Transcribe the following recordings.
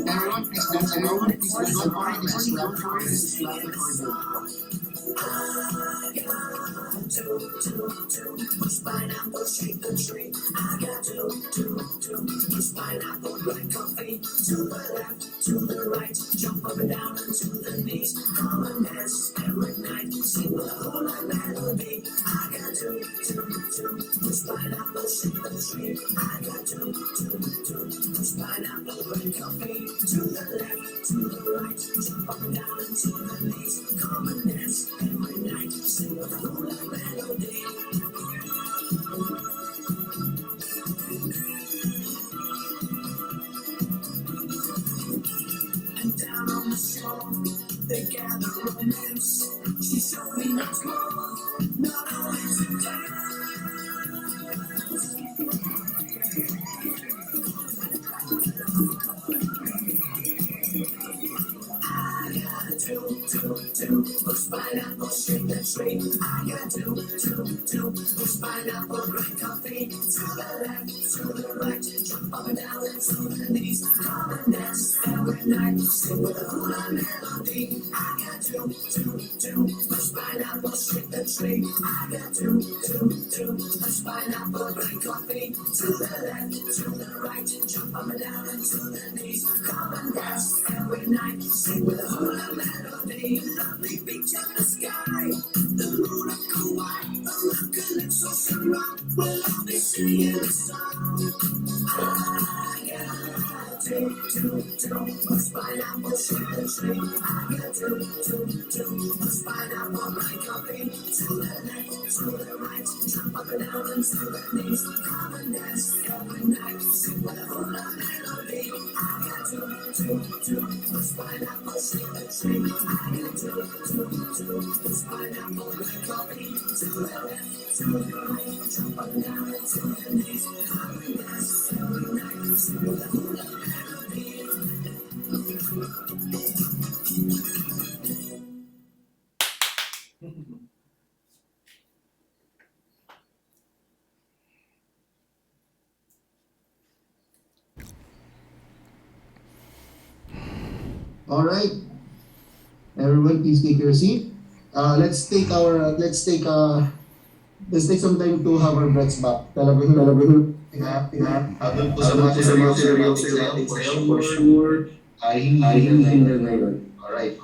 Everyone, please dance. Everyone, please dance. Don't worry, this is not recorded. This is not recorded. Push pineapple, shake the tree. I got push pineapple, black coffee. To the left, to the right, jump up and down and to the knees. Come and dance every night, sing the whole melody. I got push pineapple, shake the tree. I got push pineapple, black coffee. To the left, to the right, jump up and down and to the knees. Come and dance every night, sing the whole melody. And down on the shore, they gather romance. She showed me much more, not only to dance. I got push pineapple, shake the tree. I got push pineapple, black coffee. To the left, to the right, jump up and down and to the knees. Come and dance every night, sing with a hula melody. I got push pineapple, shake the tree. I got push pineapple, black coffee. To the left, to the right, jump up and down and to the knees. Come and dance every night, sing with a hula melody. Lovely beach in the sky, the moon of Kauai, the calypso should rock. We'll all be singing a song. I got push pineapple, shake the tree. I got push pineapple, black coffee. To the left, to the right, jump up and down and to the knees. Come and dance every night, sing with a hula melody. I got push pineapple, shake the tree. I got push pineapple, black coffee. To the left, to the right, jump up and down and to the knees. Come and dance every night, sing with a hula melody. All right, everyone, please take your seat. Let's take some time to have our breaths back. Talagang habang po sa mga seryoso for sure, ay hindi ngayon. Alright.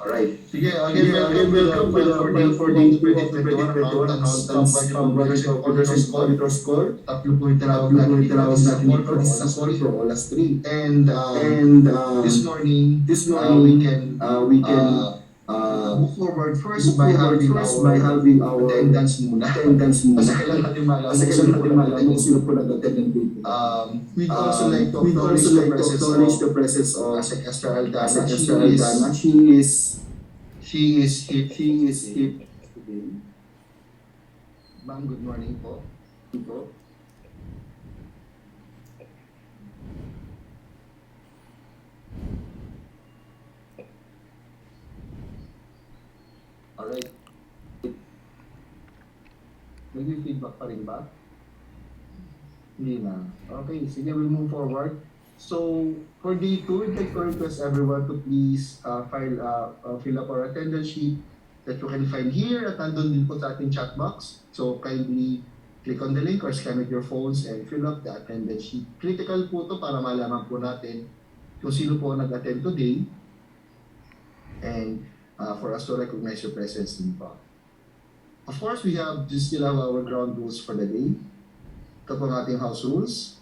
Sige, again, welcome for the 2021 Accountants Auditor Score. Tatlo po yung tinawag natin dito sa score for all as 3. And this morning, we can move forward first by having our attendance muna. Kasi kailan natin malaman kung sino po nag-attend ng video. We'd also like to acknowledge the presence of Esther Aldana. She is hip today. Ma'am, good morning po. Alright. Nag-feedback pa rin ba? Hindi na. Okay, sige, we'll move forward. So, for day 2, we'd like to request everyone to please fill up our attendance sheet that you can find here at nandun din po sa ating chat box. So, kindly click on the link or scan with your phones and fill up the attendance sheet. Critical po ito para malaman po natin kung sino po nag-attend today and for us to recognize your presence din po. Of course, we still have our ground rules for the day. Ito po ang ating house rules.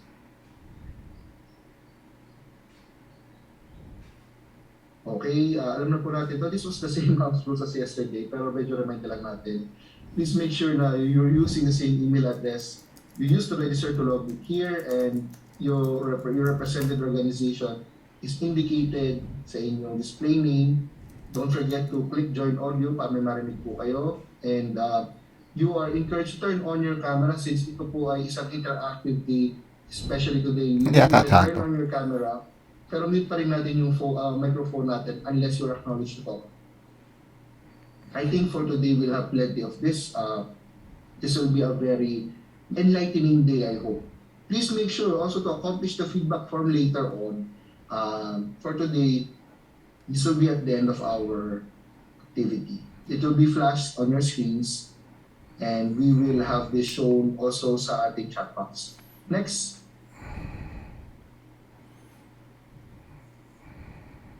Okay, alam na po natin ito. This was the same house rules as yesterday, pero medyo remind lang natin. Please make sure na you're using the same email address you used to register to log in here, and your represented organization is indicated sa inyong display name. Don't forget to click join audio para may marinig po kayo. And you are encouraged to turn on your camera since ito po ay isang interactive day, especially today. You can turn on your camera, pero mute pa rin natin yung microphone natin unless you're acknowledged to talk. I think for today we'll have plenty of this. This will be a very enlightening day, I hope. Please make sure also to accomplish the feedback form later on. For today, this will be at the end of our activity. It will be flashed on your screens and we will have this shown also sa ating chat box. Next.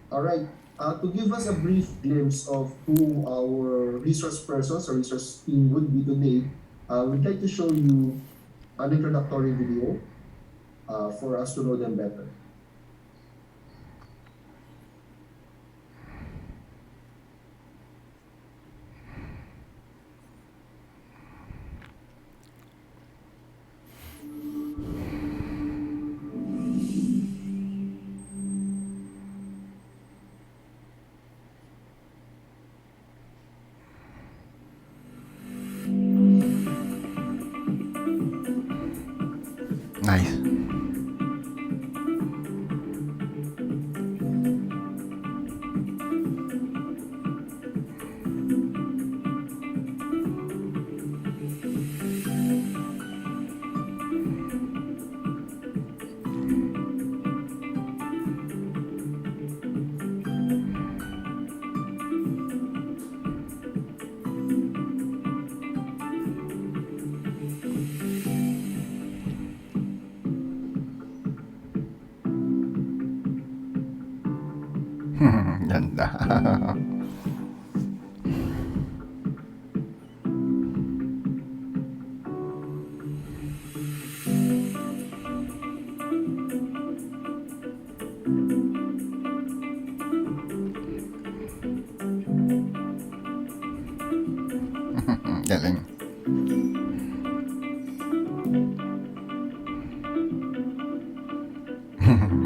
Alright, to give us a brief glimpse of who our resource persons or resource team would be today, we'd like to show you an introductory video for us to know them better. Nice. Ganda. Galing.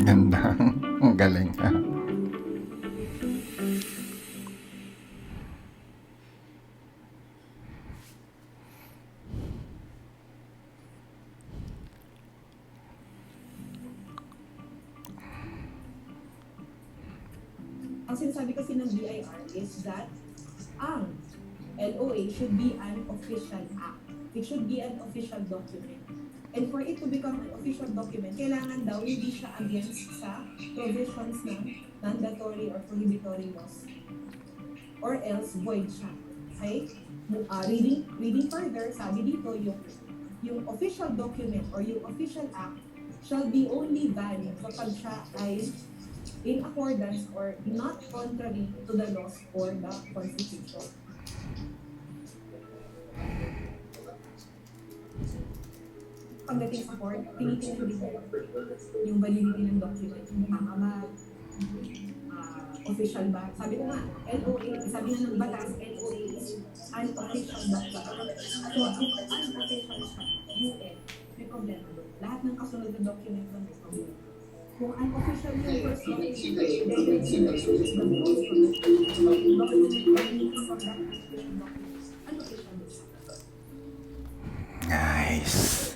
Ganda. Galing. Ang sinasabi kasi ng BIR is that ang LoA should be an official act. It should be an official document. And for it to become an official document, kailangan daw hindi siya against sa provisions ng mandatory or prohibitory laws. Or else, void siya. Okay? Reading further, sabi dito, yung official document or yung official act shall be only valid kapag siya ay in accordance or not contrary to the laws or the Constitution. Pagdating sa court, tinitingnan din yung validity ng document, yung tama ba, official ba? Sabi ko nga, LoA, sabi nga ng batas, LoA is an official document. So, if unofficial siya, UN, may problema doon. Lahat ng kasunod na document doon may problema. Kung unofficial yung first document, then the most unofficial doon. Nice.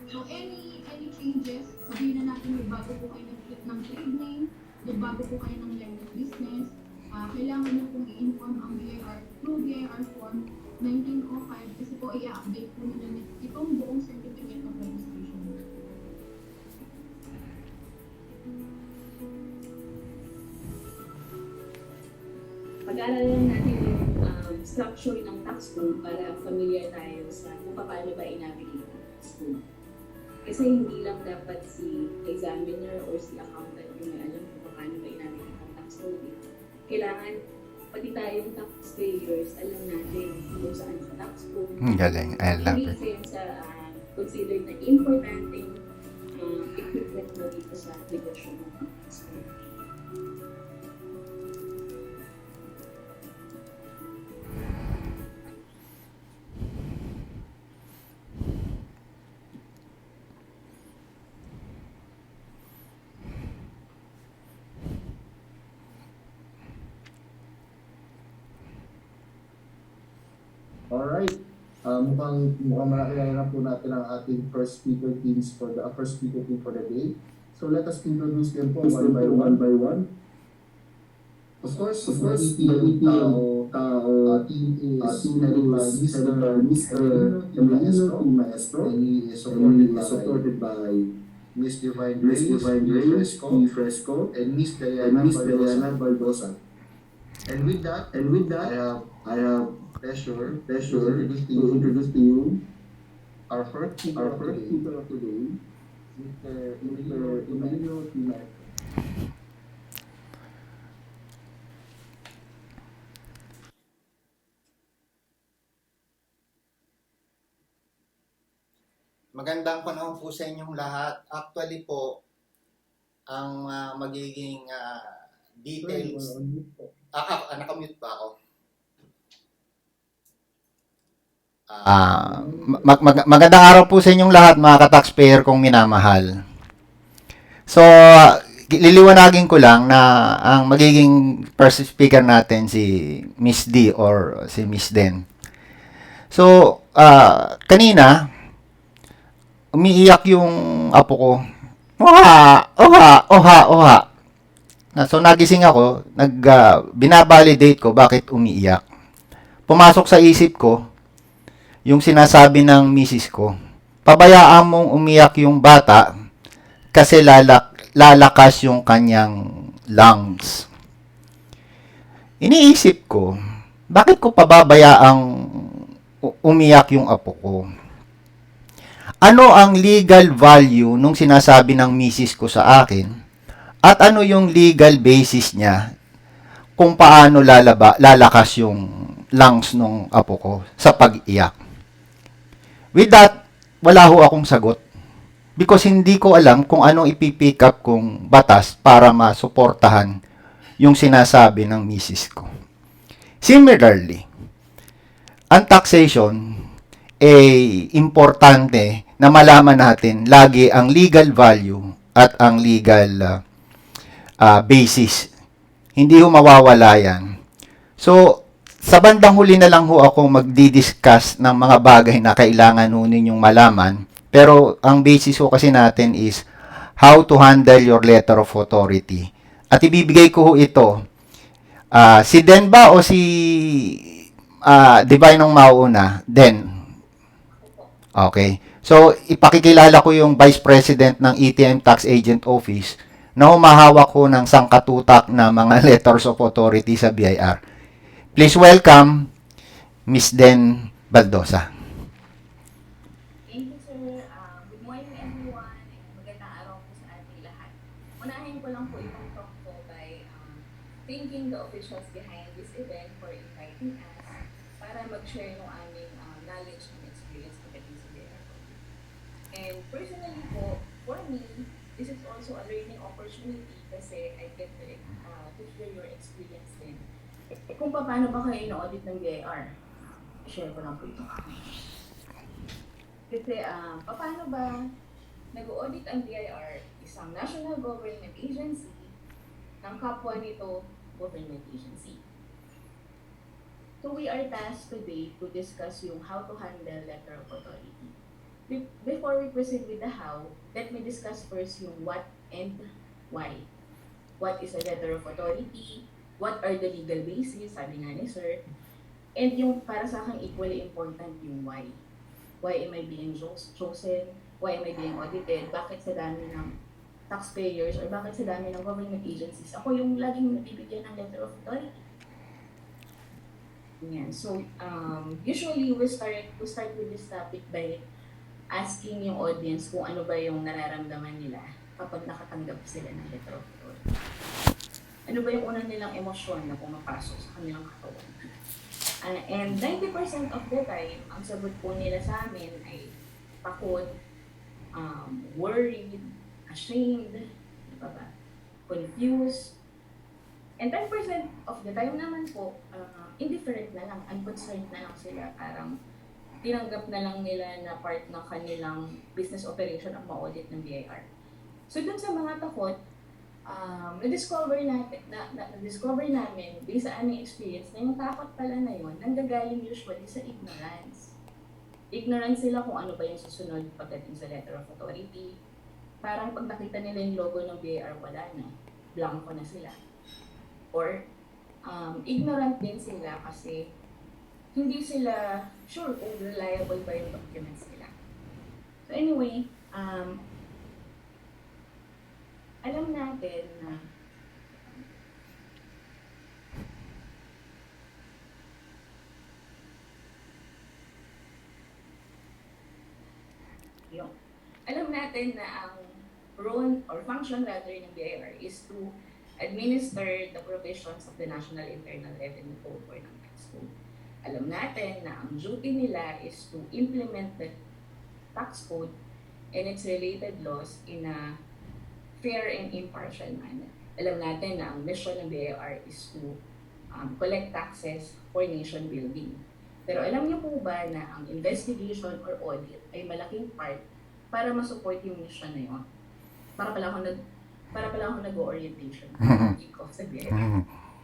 So any changes, sabihin na natin may bago po kayo nag-flip ng trade name, may bago po kayo ng line of business, kailangan nyo pong i-inform ang BIR through BIR Form 1905 kasi po i-update po nila itong buong certificate of registration. Pag-aaralan natin yung structure ng tax code para familiar tayo sa kung paano ba i-navigate ang tax code. Kasi hindi lang dapat si examiner or si accountant yung may alam kung paano ba i-navigate ang tax code. Kailangan pati tayong taxpayers alam natin kung saan sa tax code. Galing. I love it. Kasi yun sa considered na importanteng equipment mo dito sa negosyo ng tax code. Alright. Mukhang malaki na po natin ang ating first speaker team for the day. So let us introduce them po one by one. Of course, the team is headed by Mr. Emelino T Maestro, and he is supported by Miss Divine Grace, P. Fresco, and Miss Diana Baldosa. And with that, I have pleasure to introduce to you our first speaker of today, Mr. Emelino T Maestro. Magandang panahon po sa inyong lahat. Actually po, ang magiging details... nakamute ba ako? Magandang araw po sa inyong lahat, mga ka-taxpayer kong minamahal. So, liliwanagin ko lang na ang magiging first speaker natin si Miss D or si Miss Den. So, kanina, umiiyak yung apo ko. Oha! Oha! Oha! Oha! So, nagising ako, binabalidate ko bakit umiiyak. Pumasok sa isip ko, yung sinasabi ng misis ko, pabayaan mong umiyak yung bata kasi lalakas yung kanyang lungs. Iniisip ko, bakit ko pababayaang umiyak yung apo ko? Ano ang legal value nung sinasabi ng misis ko sa akin? At ano yung legal basis niya kung paano lalakas yung lungs nung apo ko sa pag-iyak? With that, wala ho akong sagot. Because hindi ko alam kung anong ipipick up kong batas para masuportahan yung sinasabi ng misis ko. Similarly, ang taxation importante na malaman natin lagi ang legal value at ang legal basis. Hindi ho mawawala yan. So, sa bandang huli na lang ho ako magdi-discuss ng mga bagay na kailangan ho ninyong malaman. Pero ang basis ho kasi natin is how to handle your letter of authority. At ibibigay ko ho ito. Si Den ba o si Divine ang mauuna? Den. Okay. So, ipakikilala ko yung Vice President ng ETM Tax Agent Office na humahawak ko ng sangkatutak na mga letters of authority sa BIR. Please welcome Miss Den Baldosa. Thank you, sir. Good morning, everyone. And magandang araw po sa ating lahat. Unahin ko lang po itong talk ko by thanking the officials behind this event for inviting us para mag-share ng aming knowledge and experience pagdating sa BIR. And personally po, for me, this is also a learning opportunity kasi I get to hear your experience din. Kung paano ba kayo na-audit ng BIR? Share ko lang po ito. Kasi paano ba nag-audit ang BIR, isang national government agency, ng kapwa nito government agency. So we are tasked today to discuss yung how to handle letter of authority. Before we proceed with the how, let me discuss first yung what and why. What is a letter of authority? What are the legal basis? Sabi nga ni sir. And yung para sa akin equally important yung why. Why am I being chosen? Why am I being audited? Bakit sa dami ng taxpayers or bakit sa dami ng government agencies ako yung laging nabibigyan ng letter of authority? Yan. So, usually we start with this topic by asking yung audience kung ano ba yung nararamdaman nila kapag nakatanggap sila ng letter of authority. Ano ba yung unang nilang emosyon na pumapasok sa kanilang katawan? And 90% of the time, ang sagot po nila sa amin ay takot, worried, ashamed, confused. And 10% of the time naman po, indifferent na lang, unconcerned na lang sila. Parang tinanggap na lang nila na part ng kanilang business operation ang ma-audit ng BIR. So dun sa mga takot, na-discover namin based sa aming experience na yung takot pala na yun nanggagaling usually sa ignorance. Ignorance sila kung ano ba yung susunod pagdating sa letter of authority. Parang pag nakita nila yung logo ng BIR, wala na. Blanco na sila. Or ignorant din sila kasi hindi sila sure kung reliable ba yung documents nila. So anyway, alam natin na alam natin na ang role or function rather ng BIR is to administer the provisions of the National Internal Revenue Code or ng tax code. Alam natin na ang duty nila is to implement the tax code and its related laws in a fair and impartial manner. Alam natin na ang mission ng BIR is to collect taxes for nation building. Pero alam niyo po ba na ang investigation or audit ay malaking part para masupport yung mission na yun? Para pala ako nag-orientation. Kick off sa BIR.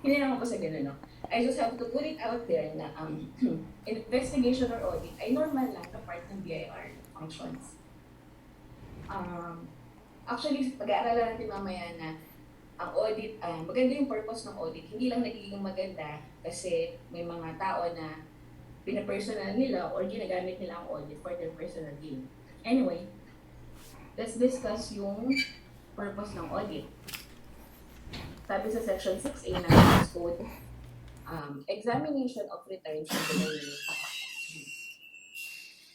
Hindi naman po sa ganun, no? I just have to put it out there na investigation or audit ay normal lang na part ng BIR functions. Actually, pag-aaralan natin mamaya na ang audit, maganda yung purpose ng audit. Hindi lang nagiging maganda kasi may mga tao na pinapersonal nila or ginagamit nila ang audit for their personal gain. Anyway, let's discuss yung purpose ng audit. Sabi sa section 6A ng tax code, examination of returns and denomination of tax.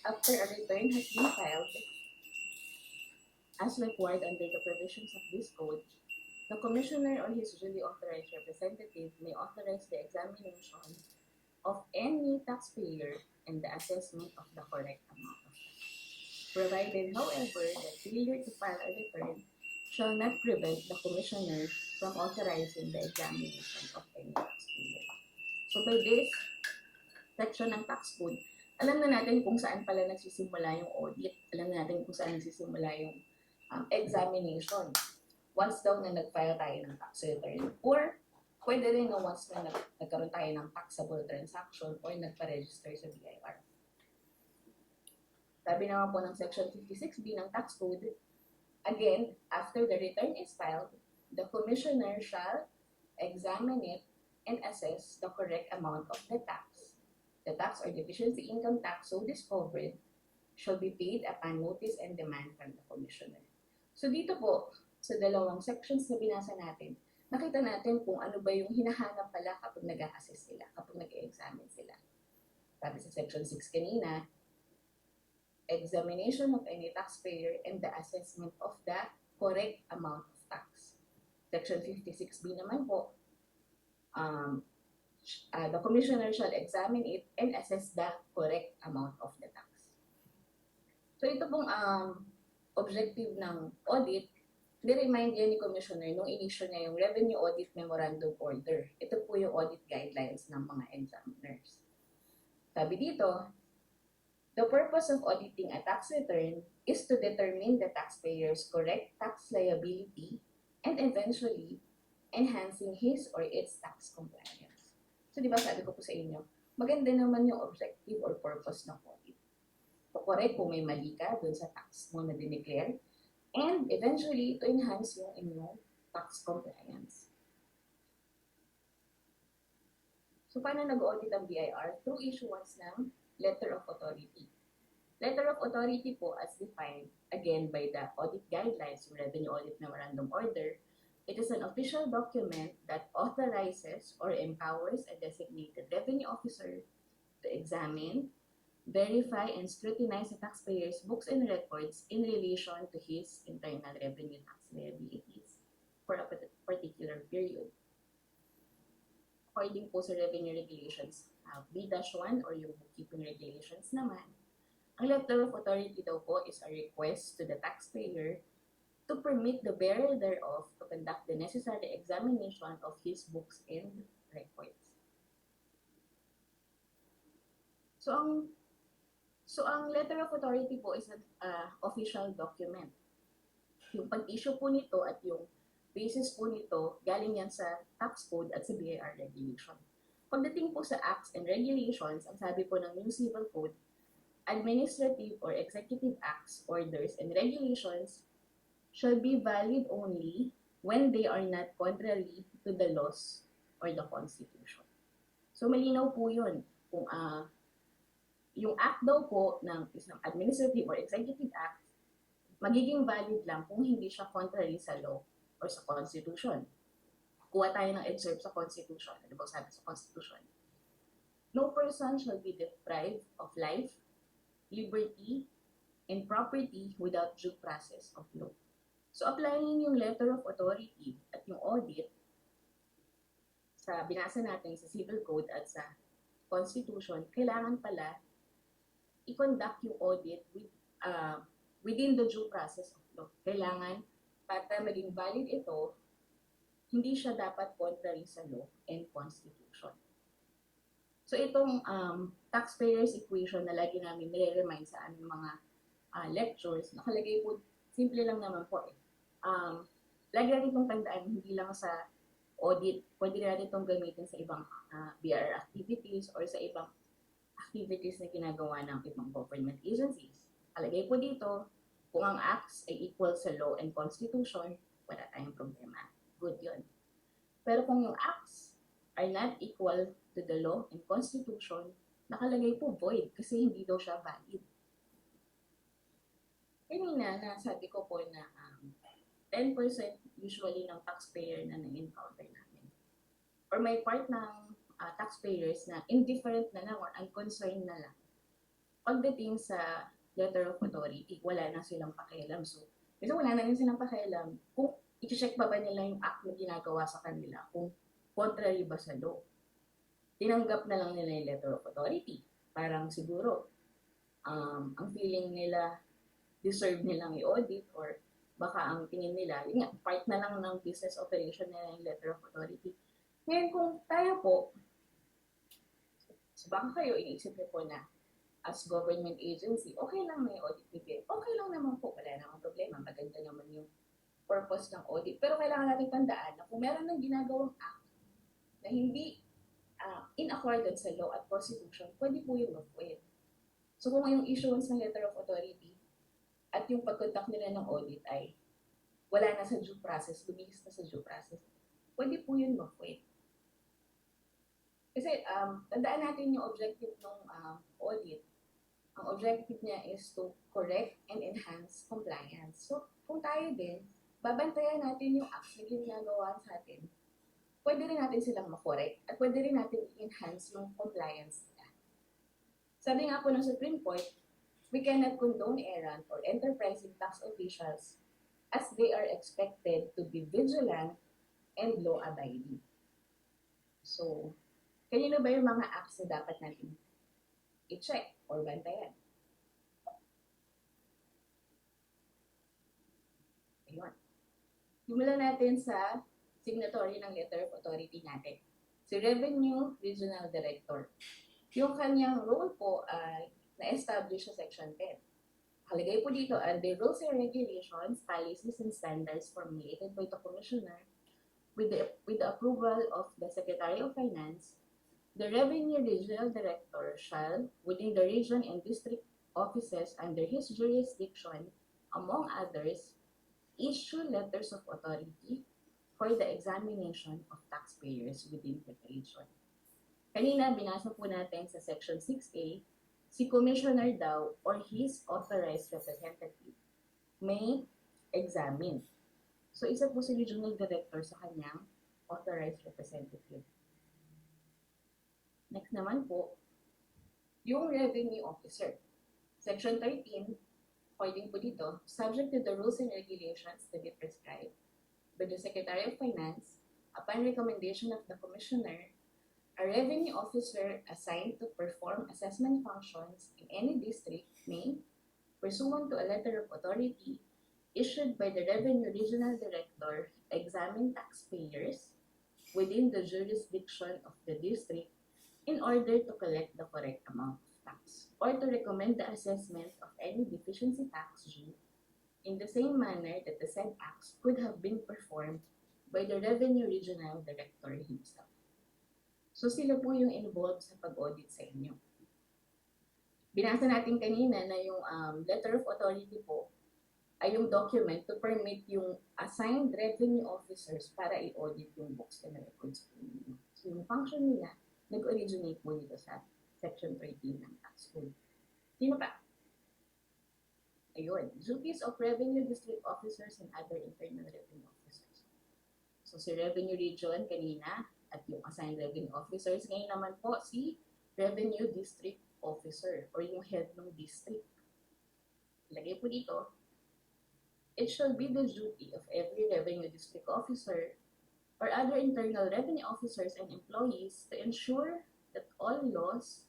After a return has been filed, as required under the provisions of this code, the commissioner or his duly authorized representative may authorize the examination of any taxpayer and the assessment of the correct amount of tax. Provided, however, that failure to file a return shall not prevent the commissioner from authorizing the examination of any taxpayer. So by this section ng tax code, alam na natin kung saan pala nagsisimula yung audit. Alam na natin kung saan nagsisimula yung examination. Once daw na nag-file tayo ng tax return, or pwede rin na once na nagkaroon tayo ng taxable transaction or nagpa-register sa BIR. Sabi naman po ng section 56B ng tax code, again, after the return is filed, the commissioner shall examine it and assess the correct amount of the tax. The tax or deficiency income tax so discovered shall be paid upon notice and demand from the commissioner. So dito po, sa dalawang sections na binasa natin, nakita natin kung ano ba yung hinahanap pala kapag nag-a-assess sila, kapag nag-examine sila. Sabi sa section 6 kanina, examination of any taxpayer and the assessment of the correct amount of tax. Section 56B naman po, the commissioner shall examine it and assess the correct amount of the tax. So ito pong objective ng audit, ni-remind yan ni commissioner nung in-issue niya yung Revenue Audit Memorandum Order. Ito po yung audit guidelines ng mga examiners. Sabi dito, the purpose of auditing a tax return is to determine the taxpayer's correct tax liability and eventually enhancing his or its tax compliance. So di ba sabi ko po sa inyo, maganda naman yung objective or purpose ng audit. Correct kung may mali ka dun sa tax mo na dineclare and eventually to enhance yung inyong tax compliance. So paano nag-audit ang BIR? Through issuance ng letter of authority. Letter of authority po as defined, again, by the audit guidelines, Revenue Audit Memorandum Order, it is an official document that authorizes or empowers a designated revenue officer to examine, verify, and scrutinize the taxpayer's books and records in relation to his internal revenue tax liabilities for a particular period. According po sa revenue regulations, B-1 or yung bookkeeping regulations naman, ang letter of authority daw po is a request to the taxpayer to permit the bearer thereof to conduct the necessary examination of his books and records. So ang letter of authority po is an official document. Yung pag-issue po nito at yung basis po nito, galing yan sa tax code at sa BIR regulation. Pagdating po sa acts and regulations, ang sabi po ng new civil code, administrative or executive acts, orders, and regulations shall be valid only when they are not contrary to the laws or the Constitution. So malinaw po yun. Kung yung act daw po ng isang administrative or executive act, magiging valid lang kung hindi siya contrary sa law or sa Constitution. Kuha tayo ng excerpt sa Constitution. Ano ba sabi sa Constitution? No person shall be deprived of life, liberty, and property without due process of law. So, applying yung letter of authority at yung audit sa binasa natin sa Civil Code at sa Constitution, kailangan pala i-conduct yung audit within the due process of law. Kailangan, para maging valid ito, hindi siya dapat contrary sa law and Constitution. So, itong taxpayer's equation na lagi namin nire-remind sa aming mga lectures, nakalagay po, simple lang naman po eh. Lagi natin itong tandaan, hindi lang sa audit, pwede natin itong gamitin sa ibang BIR activities or sa ibang activities na ginagawa ng ibang government agencies. Alagay po dito, kung ang acts ay equal sa law and constitution, wala tayong problema. Good yun. Pero kung yung acts are not equal to the law and constitution, nakalagay po void kasi hindi daw siya valid. Kanina, nasabi ko po na 10% usually ng taxpayer na na-encounter namin. Or may part ng taxpayers na indifferent na lang or unconcerned na lang. Pagdating sa letter of authority, wala na silang pakialam. So, kasi wala na rin silang pakialam kung i-check pa ba nila yung act na ginagawa sa kanila, kung contrary ba sa law. Tinanggap na lang nila yung letter of authority. Parang siguro, ang feeling nila, deserve nilang i-audit or baka ang tingin nila, yun nga, part na lang ng business operation nila yung letter of authority. Ngayon, kung tayo po, so baka kayo, iniisip niyo po na as government agency, okay lang may audit ni BIR. Okay lang naman po, wala namang problema. Maganda naman yung purpose ng audit. Pero kailangan natin tandaan na kung meron ng ginagawang act na hindi in accordance sa law at constitution, pwede po yun mag-void. So kung yung issuance ng letter of authority at yung pag-conduct nila ng audit ay wala na sa due process, lumihis na sa due process, pwede po yun mag-void. Kasi tandaan natin yung objective ng audit. Ang objective niya is to correct and enhance compliance. So kung tayo din, babantayan natin yung acts na ginagawa sa atin, pwede rin natin silang makorek at pwede rin natin i-enhance yung compliance nila. Sabi nga po ng Supreme Court, we cannot condone errant or enterprising tax officials as they are expected to be vigilant and law-abiding. So, kanino ba yung mga acts na dapat natin i-check or bantayan? Ayun. Simulan natin sa signatory ng letter of authority natin. Si Revenue Regional Director. Yung kanyang role po ay na-establish sa Section 10. Nakalagay po dito, the rules and regulations, policies, and standards formulated by the Commissioner with the approval of the Secretary of Finance, the Revenue Regional Director shall, within the region and district offices under his jurisdiction, among others, issue letters of authority for the examination of taxpayers within the region. Kanina, binasa po natin sa Section 6A, si Commissioner daw or his authorized representative may examine. So, isa po si Regional Director sa kanyang authorized representative. Next naman po, yung Revenue Officer. Section 13, according po dito, subject to the rules and regulations to be prescribed by the Secretary of Finance, upon recommendation of the Commissioner, a revenue officer assigned to perform assessment functions in any district may, pursuant to a letter of authority issued by the Revenue Regional Director, examine taxpayers within the jurisdiction of the district in order to collect the correct amount of tax, or to recommend the assessment of any deficiency tax due in the same manner that the said acts could have been performed by the Revenue Regional Director himself. So sila po yung involved sa pag-audit sa inyo. Binasa natin kanina na yung letter of authority po ay yung document to permit yung assigned revenue officers para i-audit yung books and records po ninyo. So yung function nila, nag-originate po dito sa Section 13 ng Tax Code. Sino pa? Ayun, duties of revenue district officers and other internal revenue officers. So si Revenue Region kanina at yung assigned revenue officers, ngayon naman po si Revenue District Officer or yung head ng district. Ilagay po dito, it shall be the duty of every revenue district officer or other internal revenue officers and employees to ensure that all laws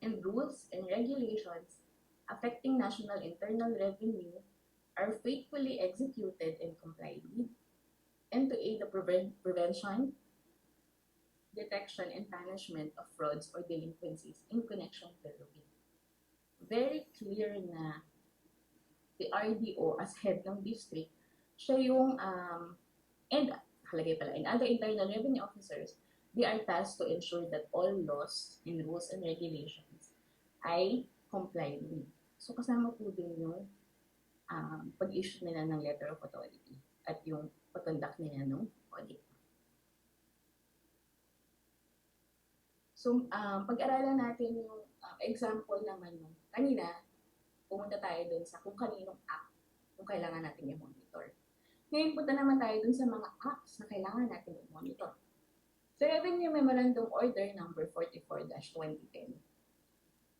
and rules and regulations affecting national internal revenue are faithfully executed and complied with, and to aid the prevention, detection, and punishment of frauds or delinquencies in connection therewith. Very clear na the RDO as head ng district, siya yung, and nakalagay pala, and other internal revenue officers, they are tasked to ensure that all laws and rules and regulations ay complied with. So kasama po din yung pag-issue nila ng letter of authority at yung pag-conduct nila ng audit. So pag-aralan natin yung example naman nung kanina, pumunta tayo dun sa kung kaninong act kung kailangan natin i-monitor. Ngayon punta naman tayo dun sa mga acts na kailangan natin i-monitor. Sa Revenue Memorandum Order number 44-2010,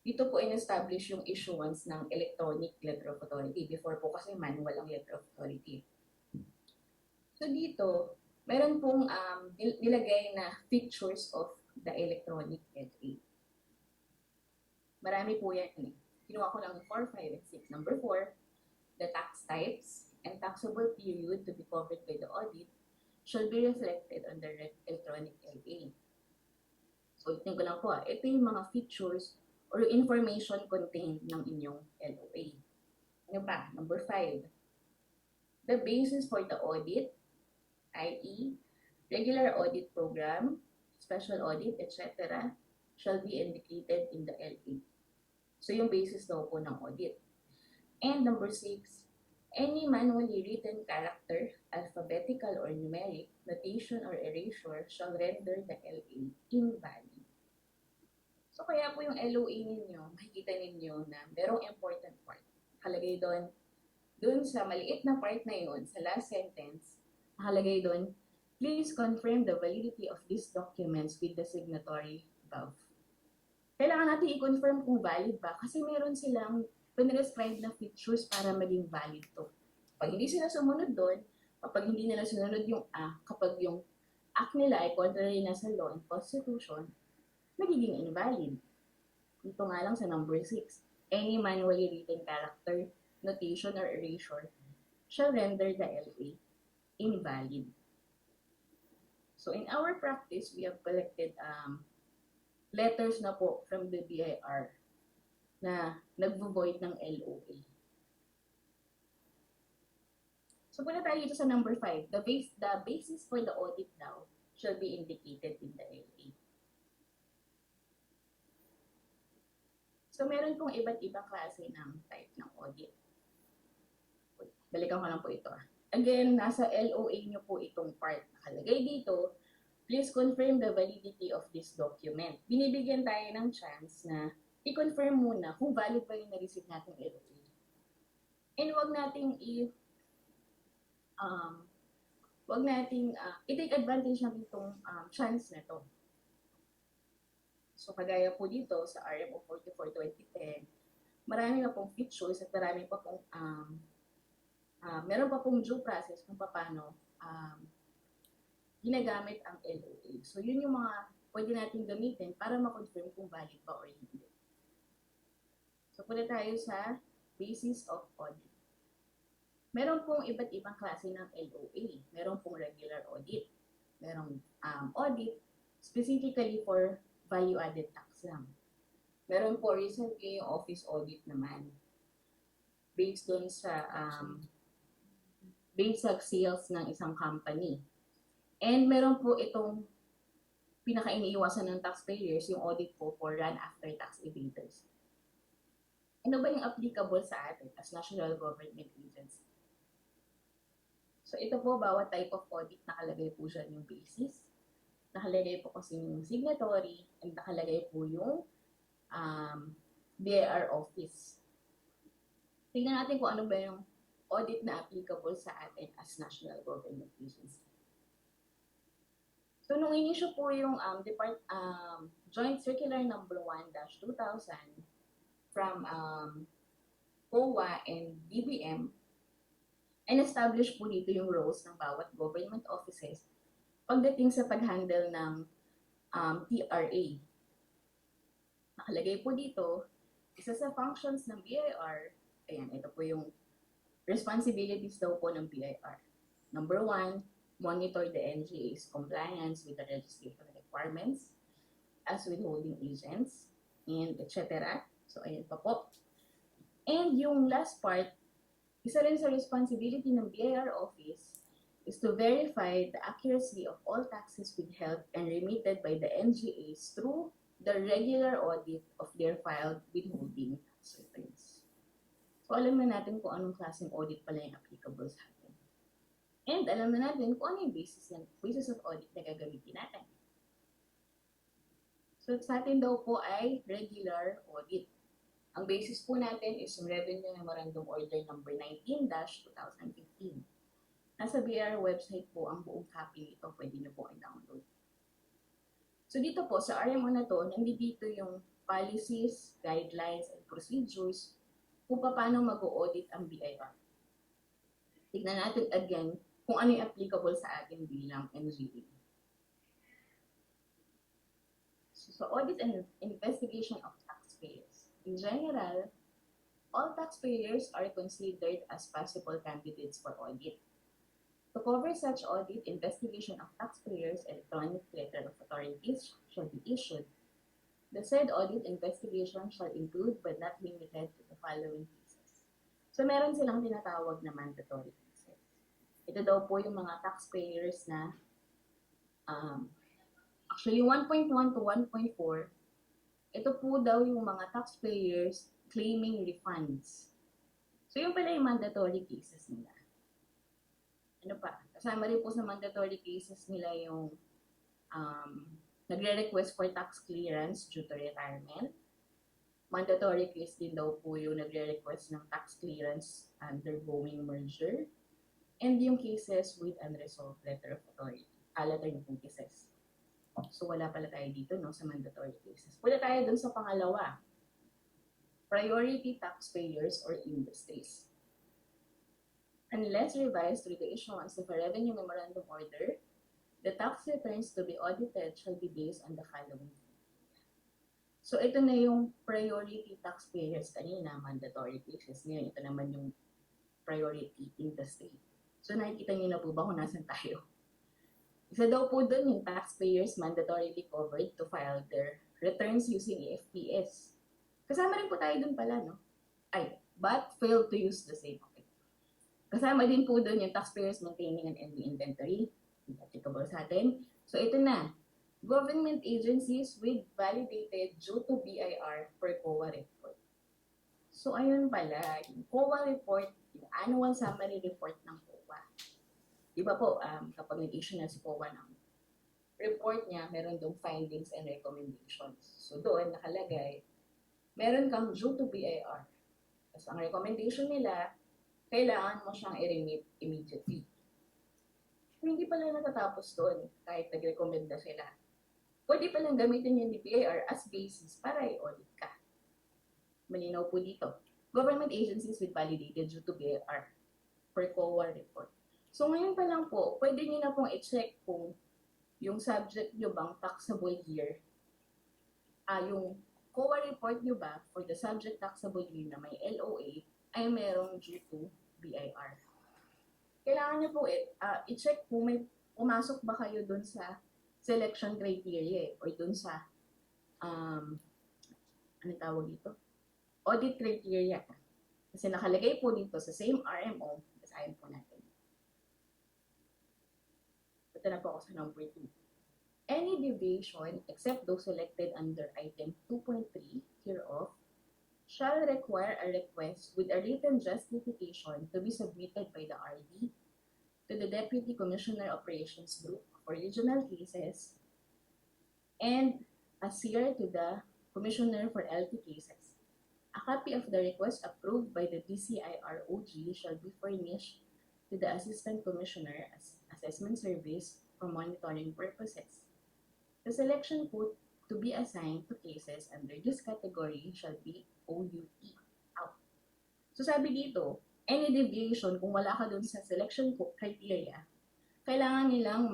dito po in-establish yung issuance ng electronic letter of authority. Before po kasi manual ang letter of authority. So dito, meron pong nilagay na features of the electronic LA. Marami po yan eh. Kinuha ko lang 4, 5, and 6. Number 4, the tax types and taxable period to be covered by the audit shall be reflected on the electronic LA. So, ulitin ko lang po, ito yung mga features or information contained ng inyong LOA. Ano pa? Number 5, the basis for the audit, i.e., regular audit program, special audit, etc., shall be indicated in the LA. So, yung basis daw po ng audit. And number 6, any manually written character, alphabetical or numeric, notation or erasure shall render the LA invalid. So, kaya po yung LOA ninyo, makikita ninyo na merong important part. Nakalagay doon sa maliit na part na yun, sa last sentence, nakalagay doon, please confirm the validity of these documents with the signatory above. Kailangan natin i-confirm kung valid ba kasi meron silang pinrescribe na features para maging valid to. Kapag hindi sila sumunod doon, kapag hindi nila sunod yung kapag yung act nila ay contrary na sa law and constitution, magiging invalid. Ito nga lang sa number 6. Any manually written character, notation, or erasure shall render the LA invalid. So in our practice, we have collected letters na po from the BIR na nag-void ng LOA. So punta tayo dito sa number 5. The basis for the audit daw shall be indicated in the LA. So meron pong iba't ibang klase ng type ng audit. Balikan ko lang po ito. Again, nasa LOA nyo po itong part. Nakalagay dito, please confirm the validity of this document. Binibigyan tayo ng chance na i-confirm muna kung valid ba yung na-receive nating LOA. And wag nating i-take advantage natin itong chance na to. So, kagaya po dito sa RMO 44-2010, marami pa pong features at marami pa pong meron pa pong due process kung paano ginagamit ang LOA. So, yun yung mga pwede natin gamitin para ma-confirm kung valid ba or hindi. So, punta tayo sa basis of audit. Meron pong iba't ibang klase ng LOA. Meron pong regular audit. Merong audit specifically for value-added tax lang. Meron po recently yung office audit naman. Based doon sa basic sales ng isang company. And meron po itong pinaka-iniiwasan ng taxpayers, yung audit po for run after tax evaders. Ano ba yung applicable sa atin as national government agency? So ito po, bawat type of audit nakalagay po siya yung basis. nakalagay po kasi yung signatory and nakalagay po yung BIR office. Tingnan natin kung ano ba yung audit na applicable sa atin as national government agency. So, nung inisyo po yung Joint Circular Number 1-2000 from COA and DBM, and establish po dito yung roles ng bawat government offices pagdating sa pag-handle ng TRA. Nakalagay po dito, isa sa functions ng BIR, ayan, ito po yung responsibilities daw po ng BIR. Number 1, monitor the NGA's compliance with the registration requirements as withholding agents, and etc. So, ayan pa po. And yung last part, isa rin sa responsibility ng BIR office is to verify the accuracy of all taxes withheld and remitted by the NGAs through the regular audit of their filed withholding tax returns. So, alam na natin kung anong klaseng audit pala yung applicable sa atin. And alam na natin kung ano yung basis of audit na gagamitin natin. So, sa atin daw po ay regular audit. Ang basis po natin is yung Revenue Memorandum Order number 19-2015. Nasa BIR website po ang buong copy nito. Pwede nyo po i-download. So, dito po sa RMO na to, nandito yung policies, guidelines, and procedures kung paano mag-audit ang BIR. Tignan natin again kung ano yung applicable sa atin bilang NGA. So, audit and investigation of taxpayers. In general, all taxpayers are considered as possible candidates for audit. To cover such audit, investigation of taxpayers, electronic letter of authorities shall be issued. The said audit investigation shall include but not limited to the following cases. So, meron silang tinatawag na mandatory cases. Ito daw po yung mga taxpayers na actually 1.1 to 1.4, ito po daw yung mga taxpayers claiming refunds. So, yung pala yung mandatory cases nila. Ano pa? Kasama rin po sa mandatory cases nila yung nagre-request for tax clearance due to retirement. Mandatory case din daw po yung nagre-request ng tax clearance undergoing merger. And yung cases with unresolved letter of authority. Letter ng cases. So, wala pala tayo dito, no, sa mandatory cases. Wala tayo dun sa pangalawa. Priority taxpayers or industries. Unless revised through the issuance of a revenue memorandum order, the tax returns to be audited shall be based on the following. So, ito na yung priority taxpayers kanina, mandatory cases. Ngayon, ito naman yung priority industry. So, nakikita niyo na po ba kung nasan tayo? Isa daw po dun yung taxpayers mandatorily covered to file their returns using EFPS. Kasama rin po tayo dun pala, no? But failed to use the same. Okay. Kasama din po dun yung taxpayers maintaining an ending inventory. Applicable sa atin. So, ito na. Government agencies with validated due to BIR per COA report. So, ayun pala. Yung COA report, yung annual summary report ng COA. Diba po, kapag nag-issue na si COA ng report niya, meron doon findings and recommendations. So, doon nakalagay, meron kang due to BIR. Tapos, ang recommendation nila, kailangan mo siyang i-remit immediately. Kung hindi pala natatapos doon, kahit nag-recommend na sila, pwede palang gamitin yung BIR as basis para i-audit ka. Malinaw po dito. Government agencies with validated due to BIR per COA report. So, ngayon pa lang po, pwede nyo na pong i-check kung yung subject nyo bang taxable year, yung COA report nyo ba for the subject taxable year na may LoA ay merong due to BIR. Kailangan nyo po i-check kung may pumasok ba kayo dun sa selection criteria or dun sa, ano tawag dito? Audit criteria. Kasi nakalagay po dito sa same RMO, basahin po natin. Ito na po ako sa number 2. Any deviation except those selected under item 2.3 hereof shall require a request with a written justification to be submitted by the RD to the Deputy Commissioner Operations Group for regional cases and adhere to the Commissioner for LT cases. A copy of the request approved by the DCIROG shall be furnished to the Assistant Commissioner as assessment service for monitoring purposes. The selection code to be assigned to cases under this category shall be OUT. Out. So sabi dito, any deviation kung wala ka dun sa selection criteria, kailangan nilang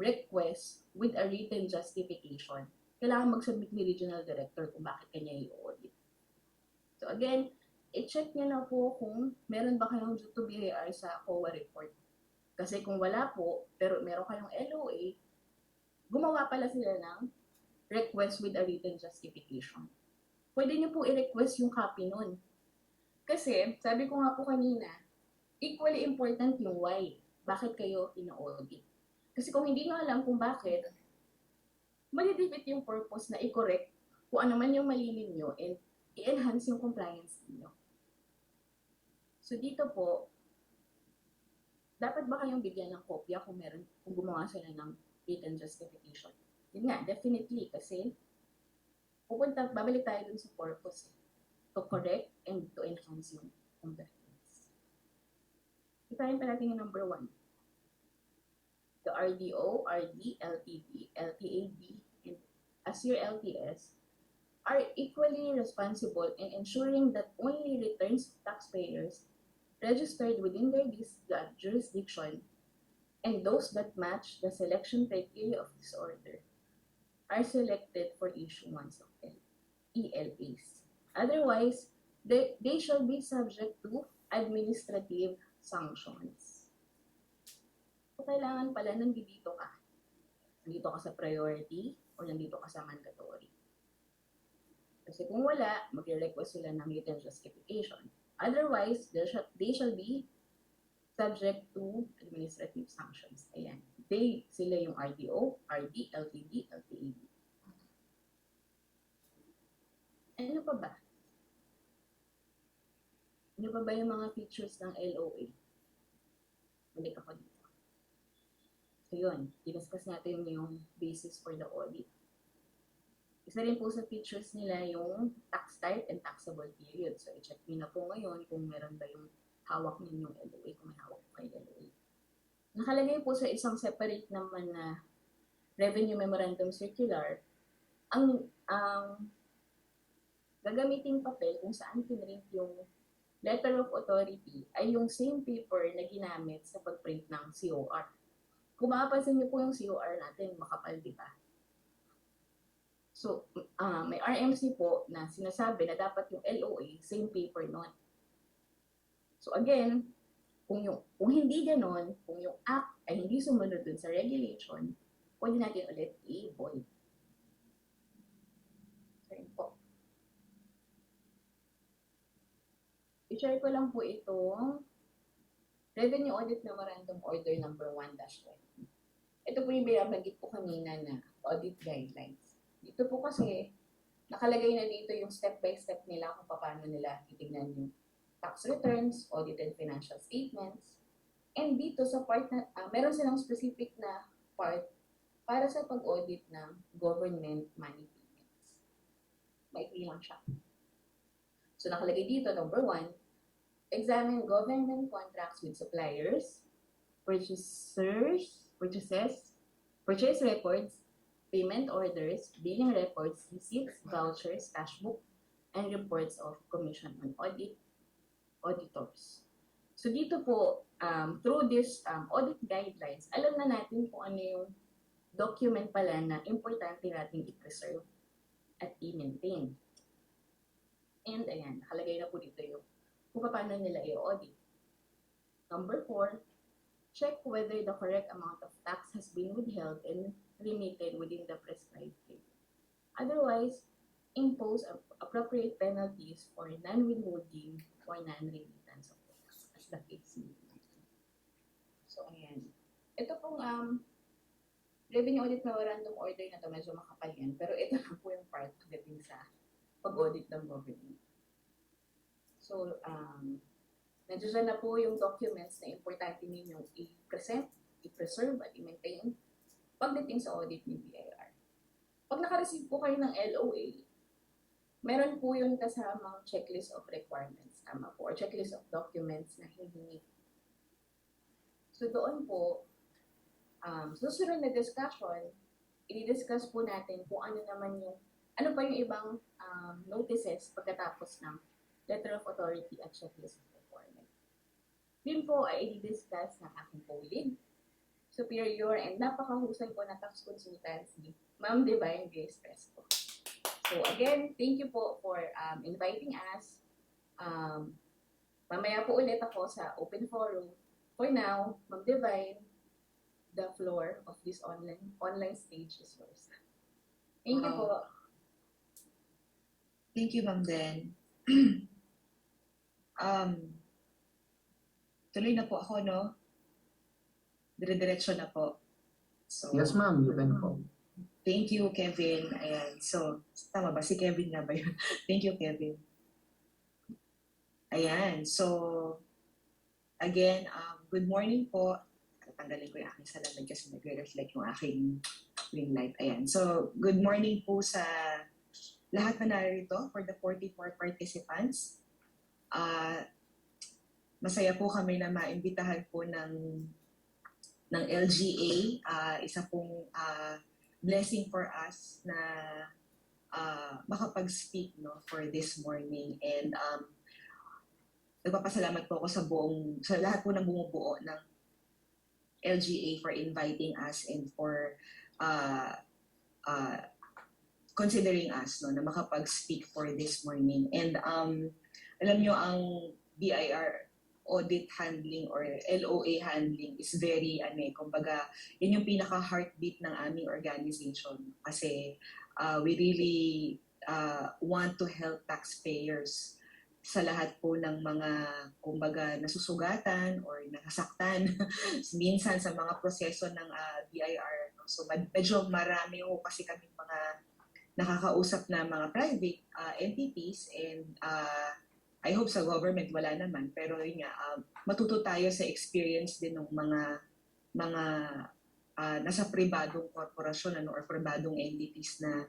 request with a written justification. Kailangan mag-submit ni Regional Director kung bakit kanya i-audit. So again, i-check niyo na po kung meron ba kayong due to BIR sa COA report. Kasi kung wala po, pero meron kayong LoA, gumawa pala sila ng request with a written justification. Pwede niyo po i-request yung copy nun. Kasi, sabi ko nga po kanina, equally important yung why. Bakit kayo ina-audit? Kasi kung hindi nyo alam kung bakit, malidipit yung purpose na i-correct kung ano man yung mali ninyo and i-enhance yung compliance ninyo. So dito po, dapat ba kayong bigyan ng kopya kung gumawa sila ng written justification? Yun nga, definitely, kasi babalik tayo dun sa purpose to correct and to enhance yung compliance. Itayin pa natin yung number 1. The RDO, RD, LTD, LTAD, and ASIR LTS are equally responsible in ensuring that only returns of taxpayers registered within their jurisdiction and those that match the selection criteria of this order are selected for issuance of ELAs. Otherwise, they shall be subject to administrative sanctions. So, kailangan pala nandito ka. Nandito ka sa priority o nandito ka sa mandatory. Kasi kung wala, mag-request sila ng written justification. Otherwise, they shall be subject to administrative sanctions. Ayan. Sila yung RDO, RD, LTD, LTAD. Ano pa ba? Ano pa ba yung mga features ng LoA? Balik ako dito. So yun, dinaskas natin yung basis for the audit. Isa rin po sa features nila yung tax type and taxable period. So i-check nyo na po ngayon kung meron ba yung hawak ninyong LoA, kung may hawak po kayo LoA. Nakalagay po sa isang separate naman na Revenue Memorandum Circular, ang gagamiting papel kung saan pinrint yung letter of authority ay yung same paper na ginamit sa pagprint ng COR. Kung makapansin niyo po yung COR natin, makapal, di ba? So, may RMC po na sinasabi na dapat yung LoA, same paper nun. So again, kung hindi ganon, kung yung act ay hindi sumunod dun sa regulation, pwede natin ulit i-void. So yun po. I-share ko lang po itong Revenue Audit Memorandum Order number 1-20. Ito po yung binabanggit ko kanina na audit guidelines. Dito po kasi, nakalagay na dito yung step-by-step nila kung paano nila titignan yung tax returns, audited financial statements, and dito sa part na, meron silang specific na part para sa pag-audit ng government money payments. Maikli lang siya. So nakalagay dito, number 1, examine government contracts with suppliers, purchase records, payment orders, billing records, receipts, vouchers, cash book, and reports of Commission on Auditors. So dito po, through this audit guidelines, alam na natin kung ano yung document pala na importante natin i-preserve at i-maintain. And ayan, nakalagay na po dito yung kung paano nila i-audit. Number 4, check whether the correct amount of tax has been withheld and remitted within the prescribed period. Otherwise, impose appropriate penalties for non-withholding or non-remittance of tax as the case may be. So, ayan. Ito pong Revenue Audit Memorandum Order na ito, medyo makapal yan, pero ito na po yung part pagdating sa pag-audit ng government. So, nandiyan na po yung documents na importante ninyong i-present, i-preserve, at i-maintain pagdating sa audit ni BIR. Pag naka-receive po kayo ng LoA, meron po yung kasamang checklist of requirements, tama po, or checklist of documents na hihingi. So doon po, susunod na discussion, i-discuss po natin kung ano pa yung ibang notices pagkatapos ng letter of authority at checklist of requirement. Yun po ay i-discuss ng aking colleague, superior, and napakahusay po na tax consultant, si Ma'am Divine Grace Presco. So again, thank you po for inviting us. Mamaya po ulit ako sa open forum. For now, Ma'am Divine, the floor of this online stage is yours. Thank you po. Thank you, Ma'am Den. Tuloy na po ako, no? Dire-diretso na po. So, Yes, ma'am. You can po. thank you, Kevin. Ayan. So, tama ba? Si Kevin nga ba yun? Thank you, Kevin. Ayan. So, again, good morning po. Tatanggalin ko yung aking salamin kasi nagre-reflect yung aking ring light. Ayan. So, good morning po sa lahat na narito for the 44 participants. Masaya po kami na maimbitahan po ng LGA. Isa pong blessing for us na makapag-speak, no, for this morning. And nagpapasalamat po ako sa lahat po ng bumubuo ng LGA for inviting us and for considering us, no, na makapag-speak for this morning. And alam nyo, ang BIR audit handling or LoA handling is very, kumbaga, yun yung pinaka-heartbeat ng aming organization. Kasi we really want to help taxpayers sa lahat po ng mga, kumbaga, nasusugatan or nasaktan minsan sa mga proseso ng BIR. No? So medyo marami po kasi kami mga nakakausap na mga private entities, and I hope sa government wala naman, pero yun nga, matuto tayo sa experience din ng mga nasa pribadong korporasyon or pribadong entities na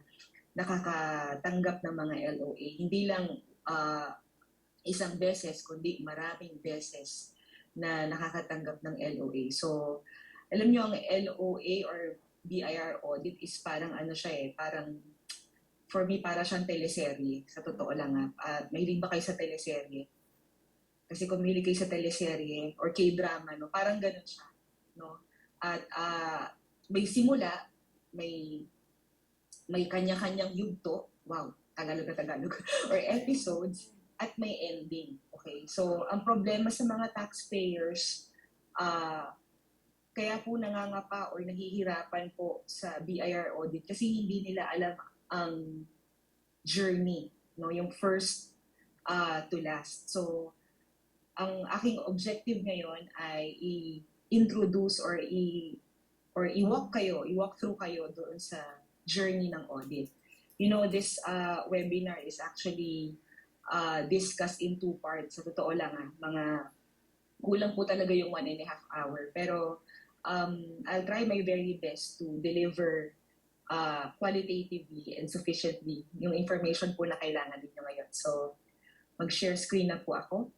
nakakatanggap ng mga LoA. Hindi lang isang beses, kundi maraming beses na nakakatanggap ng LoA. So, alam nyo, ang LoA or BIR audit is parang parang for me, para siyang teleserye. Sa totoo lang mahilig ba kayo sa teleserye? Kasi kung mahilig kayo sa teleserye or K-drama, no, parang ganun siya. No? At may simula, may kanya-kanyang yugto, wow, Tagalog na Tagalog, or episodes, at may ending. Okay? So, ang problema sa mga taxpayers, kaya po nangangapa or nahihirapan po sa BIR audit kasi hindi nila alam ang journey, no, yung first to last. So, ang aking objective ngayon ay i-introduce or i-walk through kayo doon sa journey ng audit. You know, this webinar is actually discussed in 2 parts. Sa totoo lang, mga kulang po talaga yung 1.5 hour. Pero I'll try my very best to deliver qualitatively and sufficiently yung information po na kailangan ninyo ngayon. So, mag-share screen na po ako.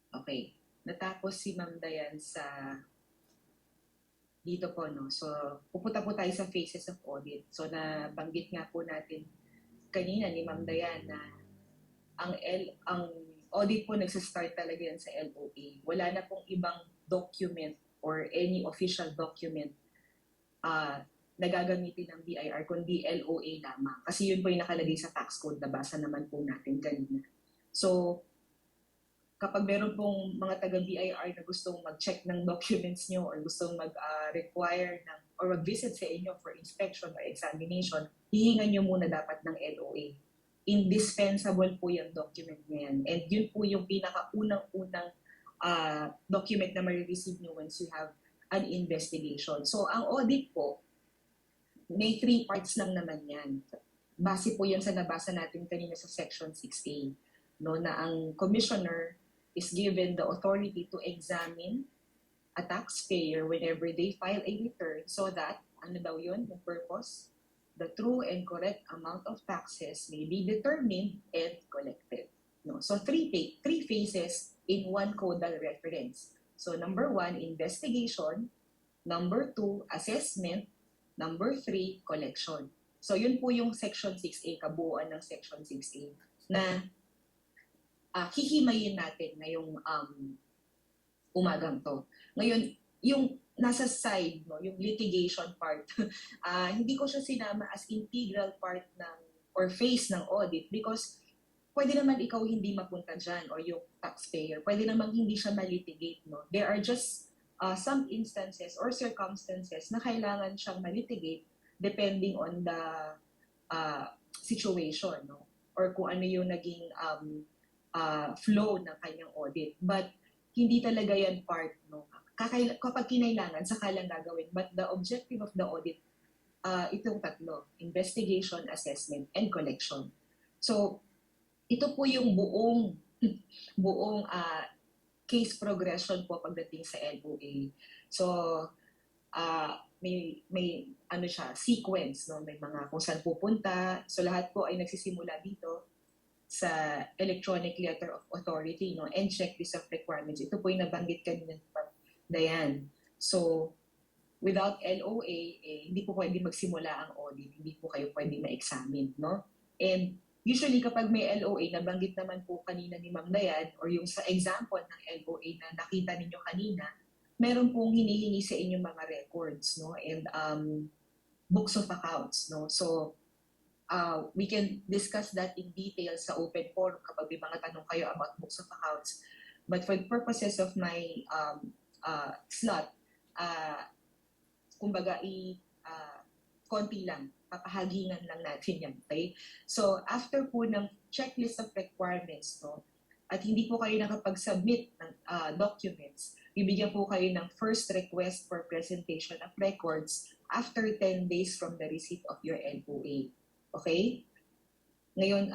Okay. Natapos si Ma'am Dayan sa dito po, no? So, pupunta po tayo sa phases of audit. So, nabanggit nga po natin kanina ni Ma'am Dayan na ang audit po nagsastart talaga yan sa LoA. Wala na pong ibang document or any official document na gagamitin ng BIR kundi LoA lamang. Kasi yun po yung nakalagay sa tax code, nabasa naman po natin kanina. So, kapag meron pong mga taga-BIR na gustong mag-check ng documents nyo or gustong mag-require or mag-visit sa inyo for inspection or examination, hihingan nyo muna dapat ng LoA. Indispensable po yung document na yan. And yun po yung pinaka-unang-unang document na ma-receive nyo once you have an investigation. So, ang audit po, may 3 parts lang naman yan. Base po yan sa nabasa natin kanina sa Section 6A, no, na ang commissioner is given the authority to examine a taxpayer whenever they file a return so that, ano daw yun, yung purpose? The true and correct amount of taxes may be determined and collected. No? So three phases in one codal reference. So number 1, investigation. Number 2, assessment. Number 3, collection. So yun po yung Section 6A, kabuuan ng Section 6A na hihimayin natin ngayong umagang to. Ngayon, yung nasa side, no, yung litigation part, hindi ko siya sinama as integral part ng or phase ng audit because pwede naman ikaw hindi mapunta dyan or yung taxpayer. Pwede naman hindi siya malitigate. No? There are just some instances or circumstances na kailangan siyang malitigate depending on the situation, no? Or kung ano yung naging flow ng kanyang audit. But hindi talaga yan part, no? Kapag kinailangan, saka lang gagawin. But the objective of the audit, itong tatlo, investigation, assessment, and collection. So, ito po yung buong case progression po pagdating sa LoA. So, may ano siya, sequence, no? May mga kung saan pupunta. So, lahat po ay nagsisimula dito sa electronic letter of authority, no, and checklist of requirements. Ito po yung nabanggit kanina ni Dayan. So, without LoA, hindi po pwede magsimula ang audit. Hindi po kayo pwede ma-examine, no? And usually kapag may LoA, nabanggit naman po kanina ni Ma'am Dayan, or yung sa example ng LoA na nakita ninyo kanina, meron pong hinihingi sa inyong mga records, no, and books of accounts, no. So, we can discuss that in detail sa open forum kapag may mga tanong kayo about books of accounts. But for the purposes of my slot, kumbaga konti lang, papahagingan lang natin yan, okay? So, after po ng checklist of requirements, no, at hindi po kayo nakapag-submit ng documents, bibigyan po kayo ng first request for presentation of records after 10 days from the receipt of your LoA. Okay? Ngayon,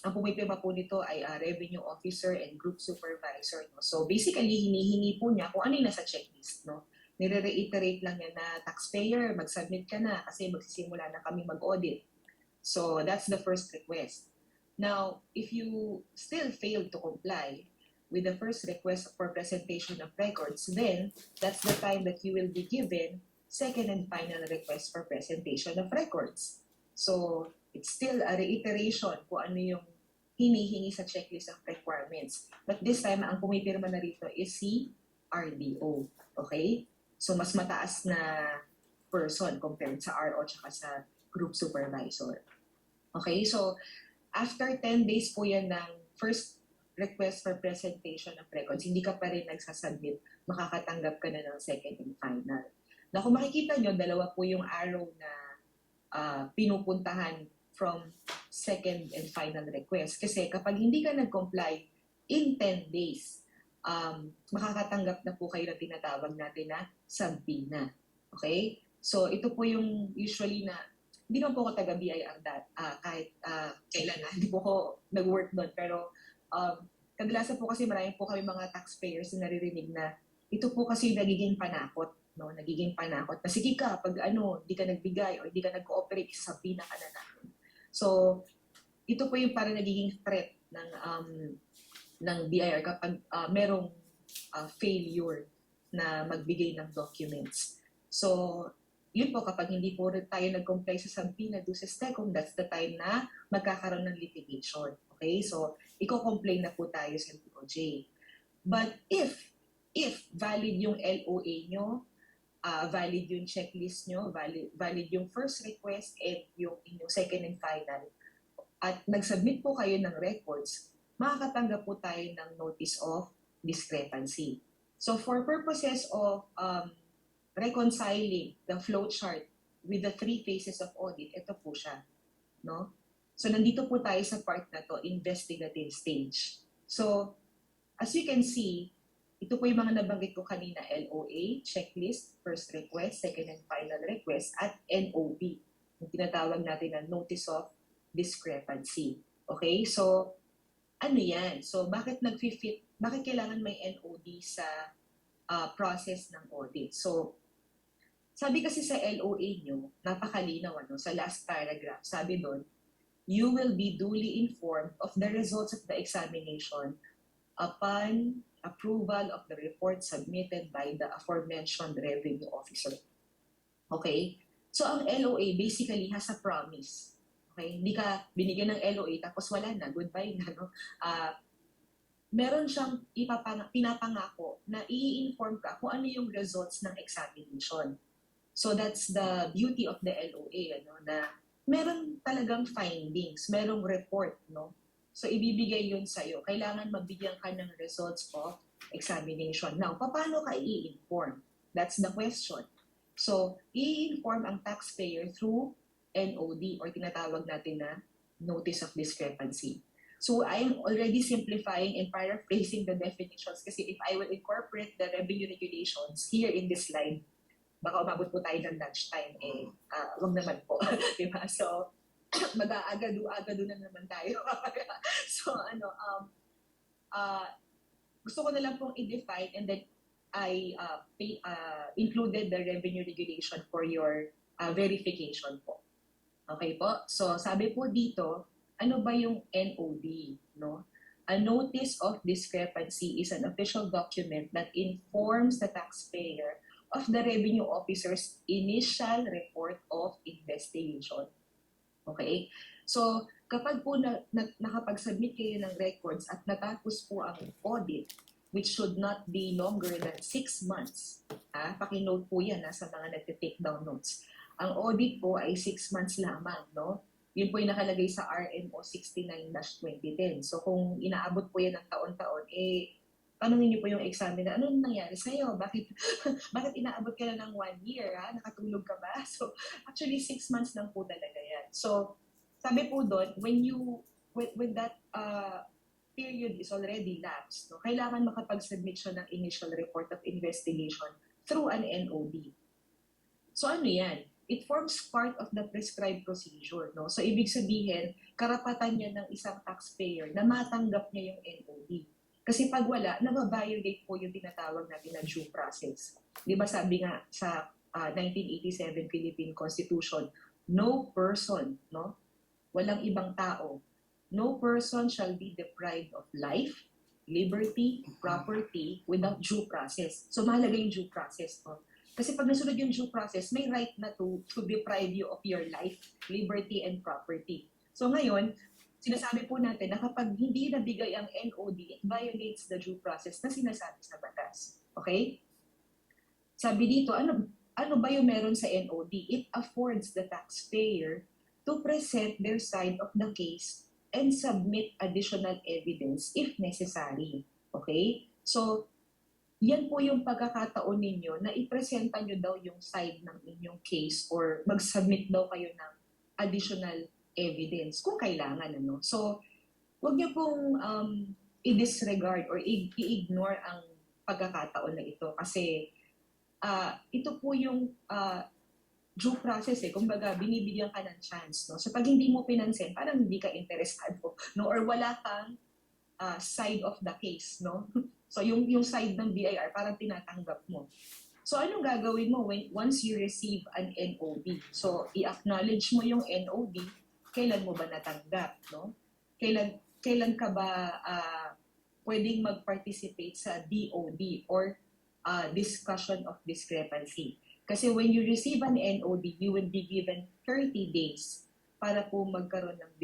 ang pumipirma po nito ay revenue officer and group supervisor. No? So basically, hinihingi po niya kung ano yung nasa checklist. No? Nire-reiterate lang niya na taxpayer, mag-submit ka na kasi magsisimula na kami mag-audit. So that's the first request. Now, if you still fail to comply with the first request for presentation of records, then that's the time that you will be given second and final request for presentation of records. So, it's still a reiteration kung ano yung hinihingi sa checklist of requirements. But this time, ang pumipirma na rito is si RDO. Okay? So, mas mataas na person compared sa RO tsaka sa group supervisor. Okay? So, after 10 days po yan ng first request for presentation of records, hindi ka pa rin nagsasubmit, makakatanggap ka na ng second and final. Na kung makikita nyo, dalawa po yung arrow na pinupuntahan from second and final request. Kasi kapag hindi ka nag-comply in 10 days, makakatanggap na po kayo na tinatawag natin na subpoena. Okay? So, ito po yung usually na, hindi naman po ako taga-BIR kahit kailan na, hindi po ako nag-work doon. Pero, kadalasan po kasi marami po kami mga taxpayers na naririnig na ito po kasi nagiging panakot. No, nagiging panakot. Na sige ka, pag di ka nagbigay o hindi ka nag-cooperate, sabihin na ka na natin. So, ito po yung parang nagiging threat ng BIR kapag merong failure na magbigay ng documents. So, yun po, kapag hindi po tayo nag-comply sa subpoena, Duces, Tecum, that's the time na magkakaroon ng litigation. Okay? So, i-complain na po tayo sa DOJ. But if valid yung LoA nyo, valid yung checklist nyo, valid yung first request and yung inyong second and final, at nag-submit po kayo ng records, makakatanggap po tayo ng notice of discrepancy. So for purposes of reconciling the flowchart with the 3 phases of audit, ito po siya. No? So nandito po tayo sa part na to, investigative stage. So as you can see, ito po yung mga nabanggit ko kanina, LoA, checklist, first request, second and final request, at NOD, yung tinatawag natin na Notice of Discrepancy. Okay? So, ano yan? So, bakit kailangan may NOD sa process ng audit. So, sabi kasi sa LoA nyo, napakalinaw, sa last paragraph, sabi doon, you will be duly informed of the results of the examination upon approval of the report submitted by the aforementioned revenue officer. Okay? So, ang LoA basically has a promise. Okay? Hindi ka binigyan ng LoA tapos wala na, goodbye na, no? Meron siyang pinapangako na i-inform ka kung ano yung results ng examination. So that's the beauty of the LoA, na meron talagang findings, merong report, no? So ibibigay yun sa'yo. Kailangan mabigyan ka ng results of examination. Now, paano ka i-inform? That's the question. So, i-inform ang taxpayer through NOD or tinatawag natin na Notice of Discrepancy. So, I'm already simplifying and paraphrasing the definitions kasi if I will incorporate the revenue regulations here in this slide, baka umabot po tayo ng lunchtime, wag naman po. Diba? So, mag-aagado-agado na naman tayo. So, gusto ko na lang pong i-define and then I included the revenue regulation for your verification po. Okay po? So, sabi po dito, ano ba yung NOD? No? A Notice of Discrepancy is an official document that informs the taxpayer of the revenue officer's initial report of investigation. Okay? So, kapag po nakapag-submit kayo ng records at natapos po ang audit, which should not be longer than 6 months, paki-note po yan sa mga nagte-take down notes. Ang audit po ay 6 months lamang, no? Yun po yung nakalagay sa RMO 69-2010. So, kung inaabot po yan ng taon-taon, tanungin niyo po yung examiner, ano nangyari sa'yo? Bakit inaabot ka na ng 1 year? Nakatulog ka ba? So, actually, 6 months lang po talaga yan. So, sabi po doon, when that period is already lapsed, no, kailangan makapag-submit siya ng initial report of investigation through an NOD. So, ano yan? It forms part of the prescribed procedure. No? So, ibig sabihin, karapatan niya ng isang taxpayer na matanggap niya yung NOD. Kasi pag wala, nababiolate po yung tinatawag natin na due process. Di ba sabi nga sa 1987 Philippine Constitution, no person, no? Walang ibang tao. No person shall be deprived of life, liberty, property without due process. So mahalaga yung due process. No? Kasi pag nasunod yung due process, may right na to deprive you of your life, liberty, and property. So ngayon, sinasabi po natin na kapag hindi nabigay ang NOD, it violates the due process na sinasabi sa batas. Okay? Sabi dito, ano ba yung meron sa NOD? It affords the taxpayer to present their side of the case and submit additional evidence if necessary. Okay? So, yan po yung pagkakataon ninyo na ipresenta nyo daw yung side ng inyong case or mag-submit daw kayo ng additional evidence kung kailangan. So, huwag niyo pong i-disregard or i-ignore ang pagkakataon na ito kasi ito po yung due process kumbaga binibigyan ka ng chance. No? So, pag hindi mo pinansin, parang hindi ka interesado, no? Or wala kang side of the case, no? So, yung side ng BIR, parang tinatanggap mo. So, anong gagawin mo once you receive an NOD? So, i-acknowledge mo yung NOD, kailan mo ba natanggap, no? Kailan ka ba pwedeng mag-participate sa DOD or discussion of discrepancy? Kasi when you receive an NOD, you will be given 30 days para po magkaroon ng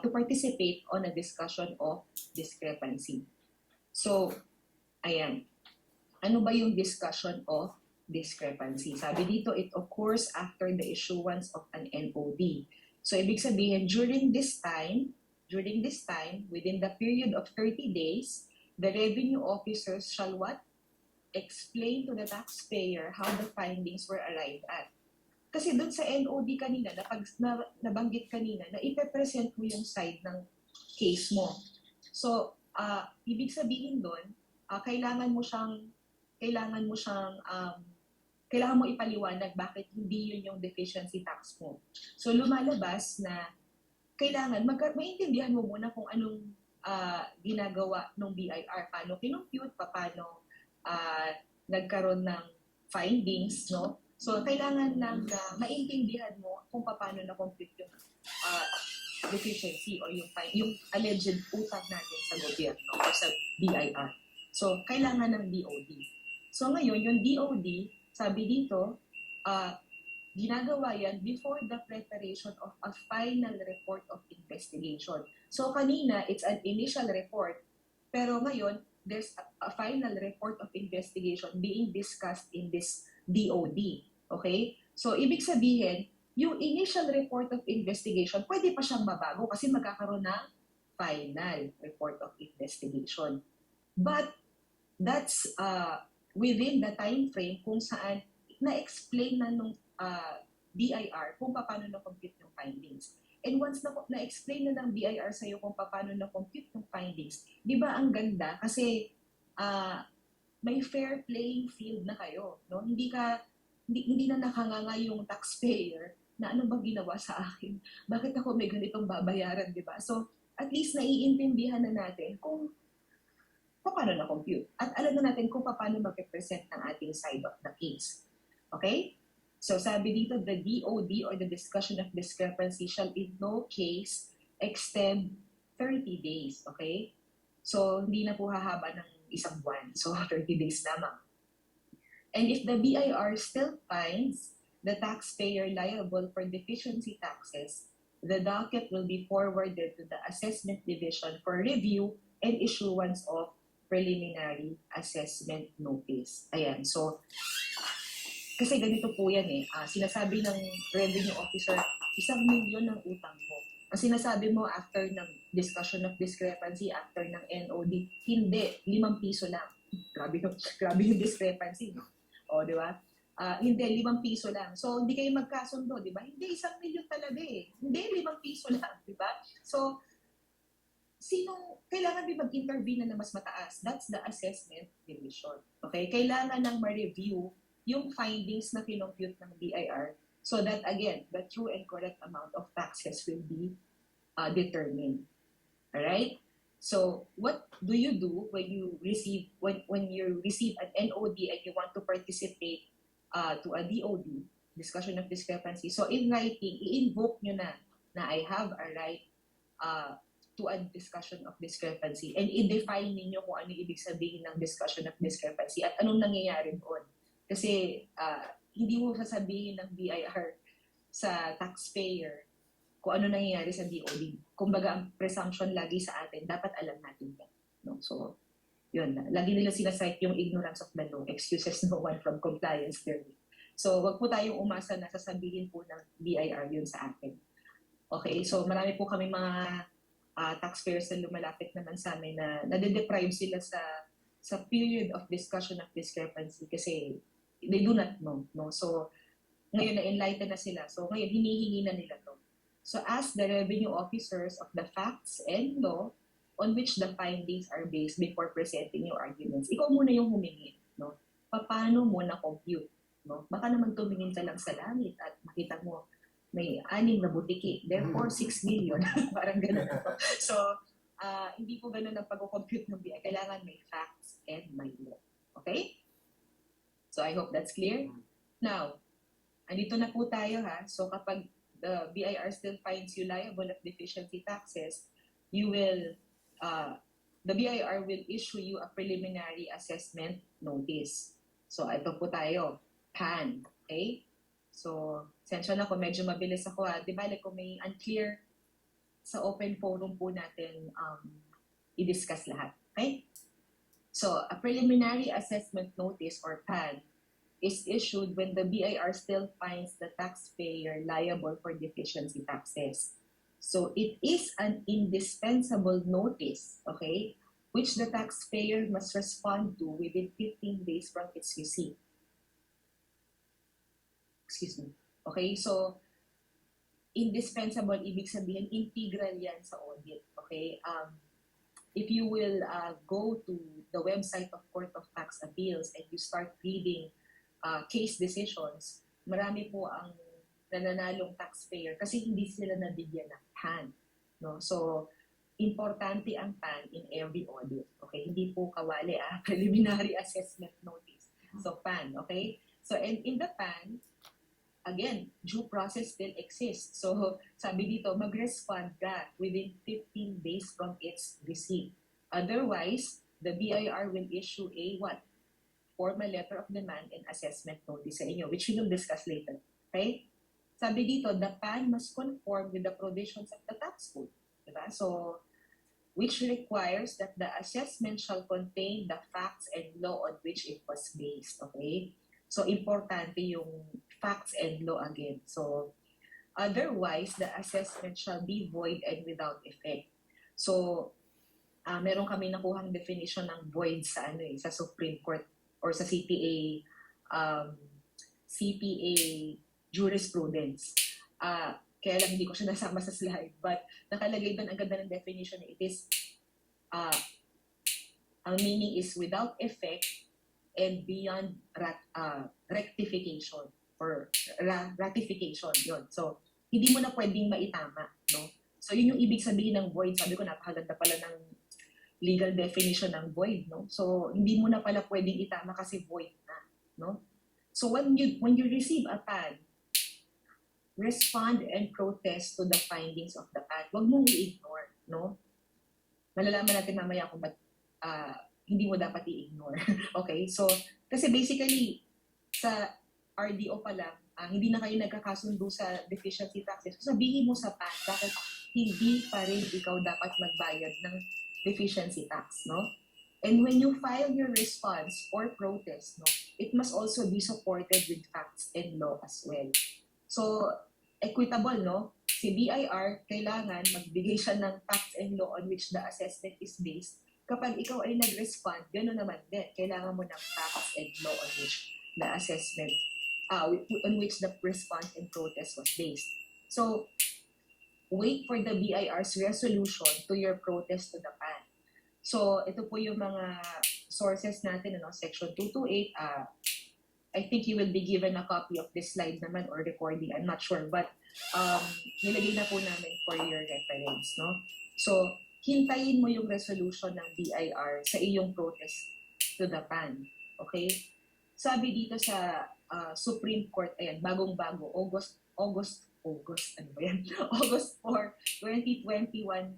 to participate on a discussion of discrepancy. So, ayan. Ano ba yung discussion of discrepancy? Sabi dito, it occurs after the issuance of an NOD. So, ibig sabihin, during this time, within the period of 30 days, the revenue officers shall what? Explain to the taxpayer how the findings were arrived at. Kasi doon sa NOD kanina, nabanggit kanina, na ipepresent mo yung side ng case mo. So, ibig sabihin doon, kailangan mo ipaliwanag bakit hindi yun yung deficiency tax mo. So, lumalabas na kailangan, maintindihan mo muna kung anong ginagawa ng BIR, paano kinumpute, paano nagkaroon ng findings, no? So, kailangan lang na maintindihan mo kung paano na-compute yung deficiency or yung alleged utang natin sa gobyerno o sa BIR. So, kailangan ng DOD. So, ngayon, yung DOD, sabi dito, ginagawa yan before the preparation of a final report of investigation. So, kanina, it's an initial report, pero ngayon, there's a final report of investigation being discussed in this DOD. Okay? So, ibig sabihin, yung initial report of investigation, pwede pa siyang mabago kasi magkakaroon ng final report of investigation. But, that's within the time frame kung saan na-explain na nung BIR kung paano na-compute yung findings. And once na-explain na ng BIR sa'yo kung paano na-compute yung findings, di ba ang ganda? Kasi may fair playing field na kayo. No? Hindi na nakanganga yung taxpayer na ano ba ginawa sa akin? Bakit ako may ganitong babayaran, di ba? So, at least naiintindihan na natin kung paano na-compute. At alam na natin kung paano mag-represent ng ating side of the case. Okay? So, sabi dito, the DOD or the discussion of discrepancy shall in no case extend 30 days. Okay? So, hindi na po hahaba ng isang buwan. So, 30 days lamang. And if the BIR still finds the taxpayer liable for deficiency taxes, the docket will be forwarded to the Assessment Division for review and issuance of preliminary assessment notice. Ayan, so, kasi ganito po yan sinasabi ng revenue officer, 1 milyon ang utang mo. Ang sinasabi mo after ng discussion of discrepancy, after ng NOD, hindi, 5 piso lang. Grabe yung discrepancy, no? O, di ba? Hindi, 5 piso lang. So, hindi kayo magkasundo, di ba? Hindi, 1 milyon talaga Hindi, 5 piso lang, di ba? So, kailangan din mag-intervene na mas mataas? That's the assessment division. Okay? Kailangan nang ma-review yung findings na kinompute ng BIR so that, again, the true and correct amount of taxes will be determined. Alright? So, what do you do when you receive an NOD and you want to participate to a DOD, discussion of discrepancy? So, in writing, i-invoke nyo na I have a right to a discussion of discrepancy and i-define ninyo kung ano ibig sabihin ng discussion of discrepancy at anong nangyayari doon. Kasi hindi mo sasabihin ng BIR sa taxpayer kung ano nangyayari sa DOD. Kumbaga, ang presumption lagi sa atin, dapat alam natin yan. No? So, yun. Lagi nila sinasite yung ignorance of the law, excuses no one from compliance theory. So, wag po tayong umasa na sasabihin po ng BIR yun sa atin. Okay, so marami po kami mga taxpayers na lumalapit naman sa amin na nade-deprive sila sa period of discussion of discrepancy kasi they do not know. No? So, ngayon na-enlighten na sila. So, ngayon hinihingi na nila to. So, ask the revenue officers of the facts and law on which the findings are based before presenting your arguments. Ikaw muna yung humingi. No? Paano mo na-compute? No? Baka naman tumingin ka lang sa langit at makita mo may 6 na butiki. Therefore, 6 million. Parang gano'n. So, hindi po gano'n ang pag-compute ng BI. Kailangan may facts and may law. Okay? So, I hope that's clear. Now, andito na po tayo So, kapag the BIR still finds you liable of deficiency taxes, the BIR will issue you a preliminary assessment notice. So, ito po tayo. PAN. Okay? So, sensya na kung medyo mabilis ako Di ba, kung may unclear sa open forum po natin, i-discuss lahat. Okay? So, a preliminary assessment notice or PAN is issued when the BIR still finds the taxpayer liable for deficiency taxes. So, it is an indispensable notice, okay, which the taxpayer must respond to within 15 days from its receipt. Excuse me. Okay, so indispensable, ibig sabihin, integral yan sa audit. Okay, if you will go to the website of Court of Tax Appeals and you start reading case decisions, marami po ang nananalong taxpayer kasi hindi sila nabigyan ng PAN. No? So, importante ang PAN in every audit. Okay, hindi po kawali preliminary assessment notice. So PAN, okay? So and in the PAN, again, due process still exists. So sabi dito, mag-respond ka within 15 days from its receipt. Otherwise, the BIR will issue a what? Formal letter of demand and assessment notice sa inyo, which we will discuss later. Okay? Sabi dito, the PAN must conform with the provisions of the tax code. Diba? So, which requires that the assessment shall contain the facts and law on which it was based. Okay? So, importante yung facts and law again. So, otherwise, the assessment shall be void and without effect. So, meron kami nakuhang definition ng void sa sa Supreme Court or sa CPA jurisprudence. Kaya lang hindi ko siya nasama sa slide, but nakalagay doon ang ganda ng definition. It is ang meaning is without effect and beyond rectification or ratification yon. So hindi mo na pwedeng maitama, no? So yun yung ibig sabihin ng void. Sabi ko napakaganda pala ng legal definition ng void, no? So hindi mo na pala pwedeng itama kasi void na, no? So when you receive a PAN, respond and protest to the findings of the PAN. Huwag mong i-ignore, no? Malalaman natin mamaya kung ba't hindi mo dapat i-ignore. Okay? So kasi basically sa RDO pa lang, hindi na kayo nagkakasundo sa deficiency taxes. So sabihin mo sa PAN, bakit hindi pa rin ikaw dapat magbayad ng deficiency tax, no? And when you file your response or protest, no, it must also be supported with facts and law as well. So, equitable, no? Si BIR, kailangan magbigay siya ng facts and law on which the assessment is based. Kapag ikaw ay nag-respond, gano'n naman din. Kailangan mo ng facts and law on which the assessment, on which the response and protest was based. So, wait for the BIR's resolution to your protest to the PAN. So, ito po yung mga sources natin, Section 228. I think you will be given a copy of this slide naman or recording. I'm not sure, but nilagay na po namin for your reference, no? So, hintayin mo yung resolution ng BIR sa iyong protest to the PAN. Okay? Sabi dito sa Supreme Court, ayan, bagong-bago, August 4, 2021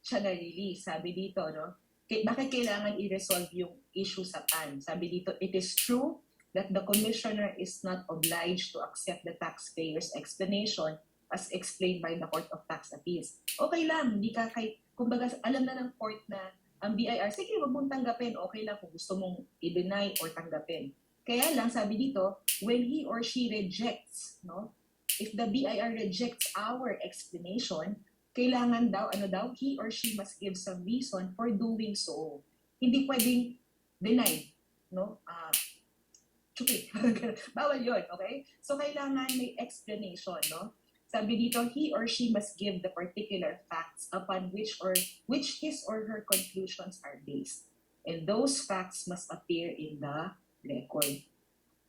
siya na-release. Sabi dito, no? Bakit kailangan i-resolve yung issue sa PAN? Sabi dito, it is true that the Commissioner is not obliged to accept the taxpayer's explanation as explained by the Court of Tax Appeals. Okay lang, hindi ka kumbaga, alam na ng court na ang BIR, sige, wag mong tanggapin, okay lang kung gusto mong i-deny or tanggapin. Kaya lang, sabi dito, when he or she rejects, no? If the BIR rejects our explanation, kailangan daw, he or she must give some reason for doing so. Hindi pwedeng deny, no? Bawal yun, okay? So, kailangan may explanation, no? Sabi dito, he or she must give the particular facts upon which his or her conclusions are based. And those facts must appear in the record.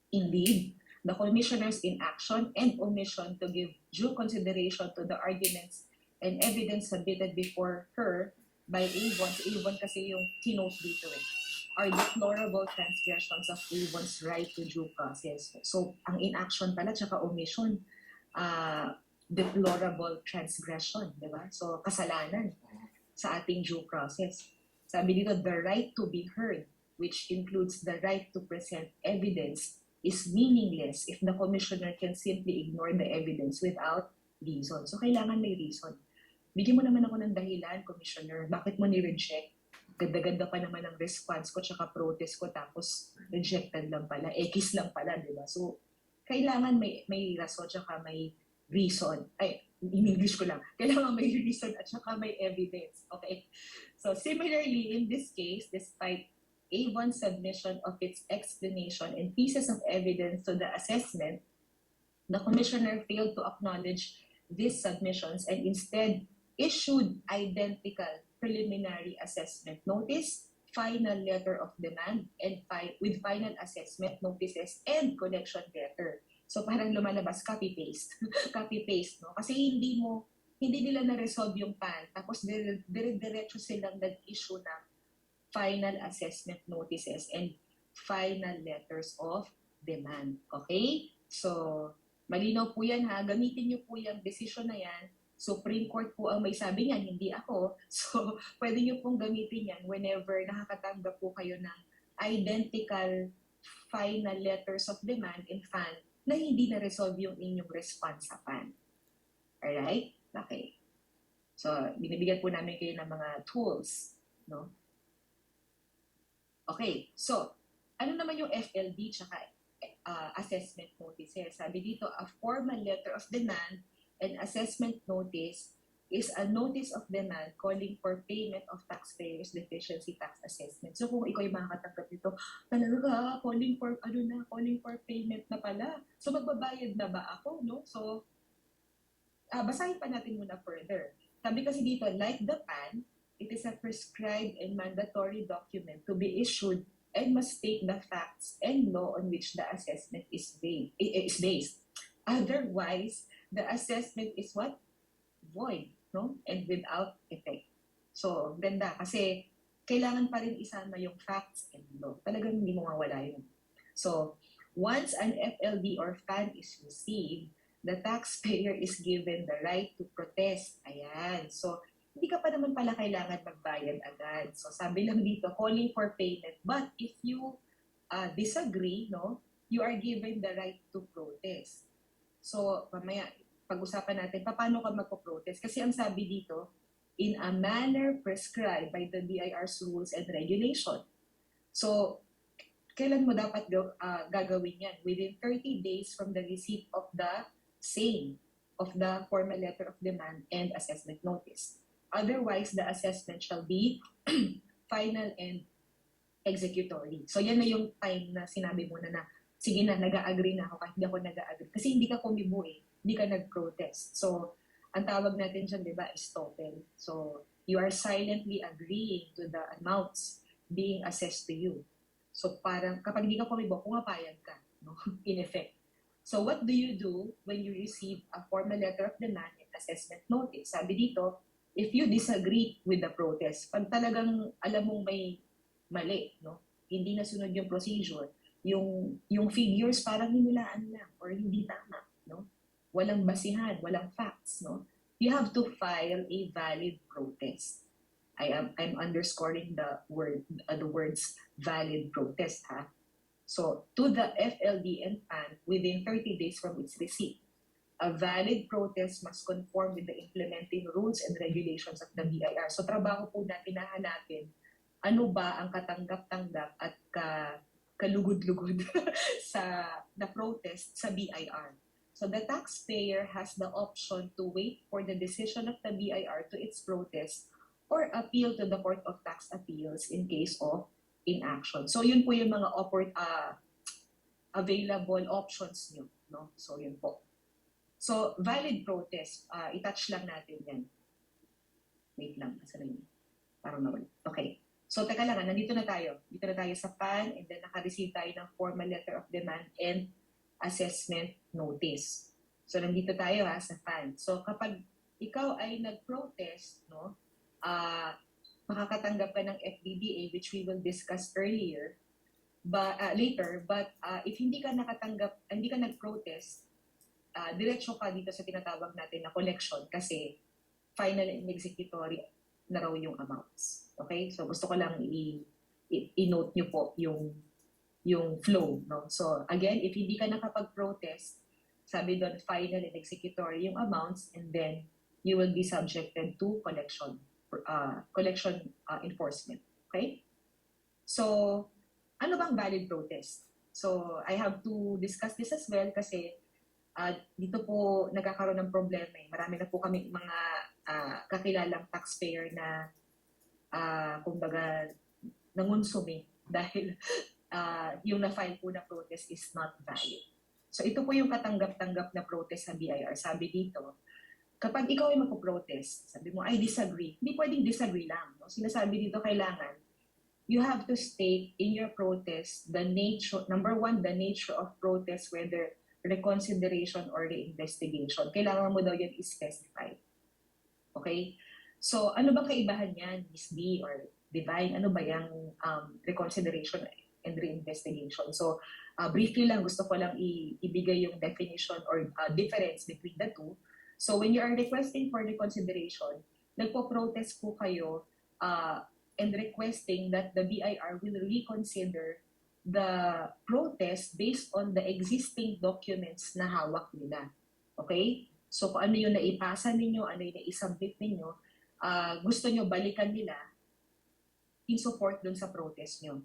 Indeed, the Commissioner's inaction and omission to give due consideration to the arguments and evidence submitted before her by Avon, kasi yung keynote dito are deplorable transgressions of Avon's right to due process. So, ang inaction pala, tsaka omission, deplorable transgression, di ba? So, kasalanan sa ating due process. Sabi dito, the right to be heard, which includes the right to present evidence, is meaningless if the Commissioner can simply ignore the evidence without reason. So, kailangan may reason. Bigyan mo naman ako ng dahilan, Commissioner. Bakit mo ni-reject? Ganda-ganda pa naman ang response ko tsaka protest ko tapos rejected lang pala. X lang pala, di ba? So, kailangan may rason tsaka may reason. Ay, in English ko lang. Kailangan may reason at tsaka may evidence. Okay? So, similarly, in this case, despite Avon's submission of its explanation and pieces of evidence to the assessment, the Commissioner failed to acknowledge these submissions and instead issued identical preliminary assessment notice, final letter of demand, and with final assessment notices and collection letter. So parang lumalabas copy-paste. Copy-paste, no? Kasi hindi nila na-resolve yung PAN, tapos dire-diretso silang nag-issue ng final assessment notices and final letters of demand. Okay? So, malinaw po yan ha. Gamitin nyo po yung decision na yan. Supreme Court po ang may sabi niyan, hindi ako. So, pwede nyo pong gamitin yan whenever nakakatanggap po kayo ng identical final letters of demand in FAN na hindi na-resolve yung inyong response sa FAN. Alright? Okay. So, binibigyan po namin kayo ng mga tools. No? Okay. So, ano naman yung FLD tsaka assessment notice? Sabi dito, a formal letter of demand and assessment notice is a notice of demand calling for payment of taxpayers' deficiency tax assessment. So kung ikaw yung makakatanggap nito, talaga calling for payment na pala. So magbabayad na ba ako, no? So basahin pa natin muna further. Sabi kasi dito, like the PAN, it is a prescribed and mandatory document to be issued and must state the facts and law on which the assessment is based. Otherwise, the assessment is what? Void, no? And without effect. So, ganda. Kasi kailangan pa rin isama yung facts and law. Talagang hindi mo mawala yun. So, once an FLD or FAN is received, the taxpayer is given the right to protest. Ayan. So, hindi ka pa naman pala kailangan magbayad agad. So, sabi lang dito, calling for payment. But if you disagree, no, you are given the right to protest. So, mamaya, pag-usapan natin, paano ka magpo-protest? Kasi ang sabi dito, in a manner prescribed by the BIR's rules and regulation. So, kailan mo dapat gagawin yan? Within 30 days from the receipt of the same, of the formal letter of demand and assessment notice. Otherwise, the assessment shall be final and executory. So, yan na yung time na sinabi mo na sige na, nag-a-agree na ako kahit hindi ako nag-a-agree. Kasi hindi ka kumibo hindi ka nag-protest. So, ang tawag natin dyan, di ba, is total. So, you are silently agreeing to the amounts being assessed to you. So, parang kapag hindi ka kumibo, pumapayag ka, no? In effect. So, what do you do when you receive a formal letter of demand and assessment notice? Sabi dito, if you disagree with the protest, pag talagang alam mong may mali, no? Hindi nasunod yung procedure, yung figures parang hinilaan lang or hindi tama, no? Walang basihan, walang facts, no? You have to file a valid protest. I'm underscoring the words valid protest, ha? So, to the FLD and PAN within 30 days from its receipt. A valid protest must conform with the implementing rules and regulations of the BIR. So, trabaho po natin na hanapin ano ba ang katanggap-tanggap at kalugod-lugod sa the protest sa BIR. So, the taxpayer has the option to wait for the decision of the BIR to its protest or appeal to the Court of Tax Appeals in case of inaction. So, yun po yung mga available options nyo. No? So, yun po. So, valid protest, itouch lang natin yan. Wait lang, asa na yun? Parang nawala. Okay. So, teka lang, nandito na tayo. Dito na tayo sa PAN and then naka-receive tayo ng formal letter of demand and assessment notice. So, nandito tayo sa PAN. So, kapag ikaw ay nag-protest, no, makakatanggap ka ng FDDA which we will discuss later, but if hindi ka nag-protest, diretso ka dito sa tinatawag natin na collection kasi final and executory na raw yung amounts. Okay? So gusto ko lang i-note nyo po yung flow. No? So again, if hindi ka nakapag-protest, sabi doon final and executory yung amounts and then you will be subjected to collection enforcement. Okay? So, ano bang valid protest? So, I have to discuss this as well kasi dito po nagkakaroon ng problema. Marami na po kami mga kakilalang taxpayer na kumbaga nangonsume dahil yung na-file po na protest is not valid. So ito po yung katanggap-tanggap na protest sa BIR. Sabi dito, kapag ikaw ay magpo-protest, sabi mo, I disagree. Hindi pwedeng disagree lang. No? Sinasabi dito kailangan, you have to state in your protest the nature, number one, the nature of protest, whether reconsideration or reinvestigation. Kailangan mo daw yan i-specify. Okay? So, ano bang kaibahan yan, Miss D or Divine? Ano ba yung reconsideration and reinvestigation. So, briefly lang, gusto ko lang ibigay yung definition or difference between the two. So, when you are requesting for reconsideration, nagpo-protest po kayo and requesting that the BIR will reconsider the protest based on the existing documents na hawak nila. Okay? So, kung ano yung naipasa ninyo, ano yung naisubmit ninyo, gusto nyo balikan nila in support dun sa protest nyo.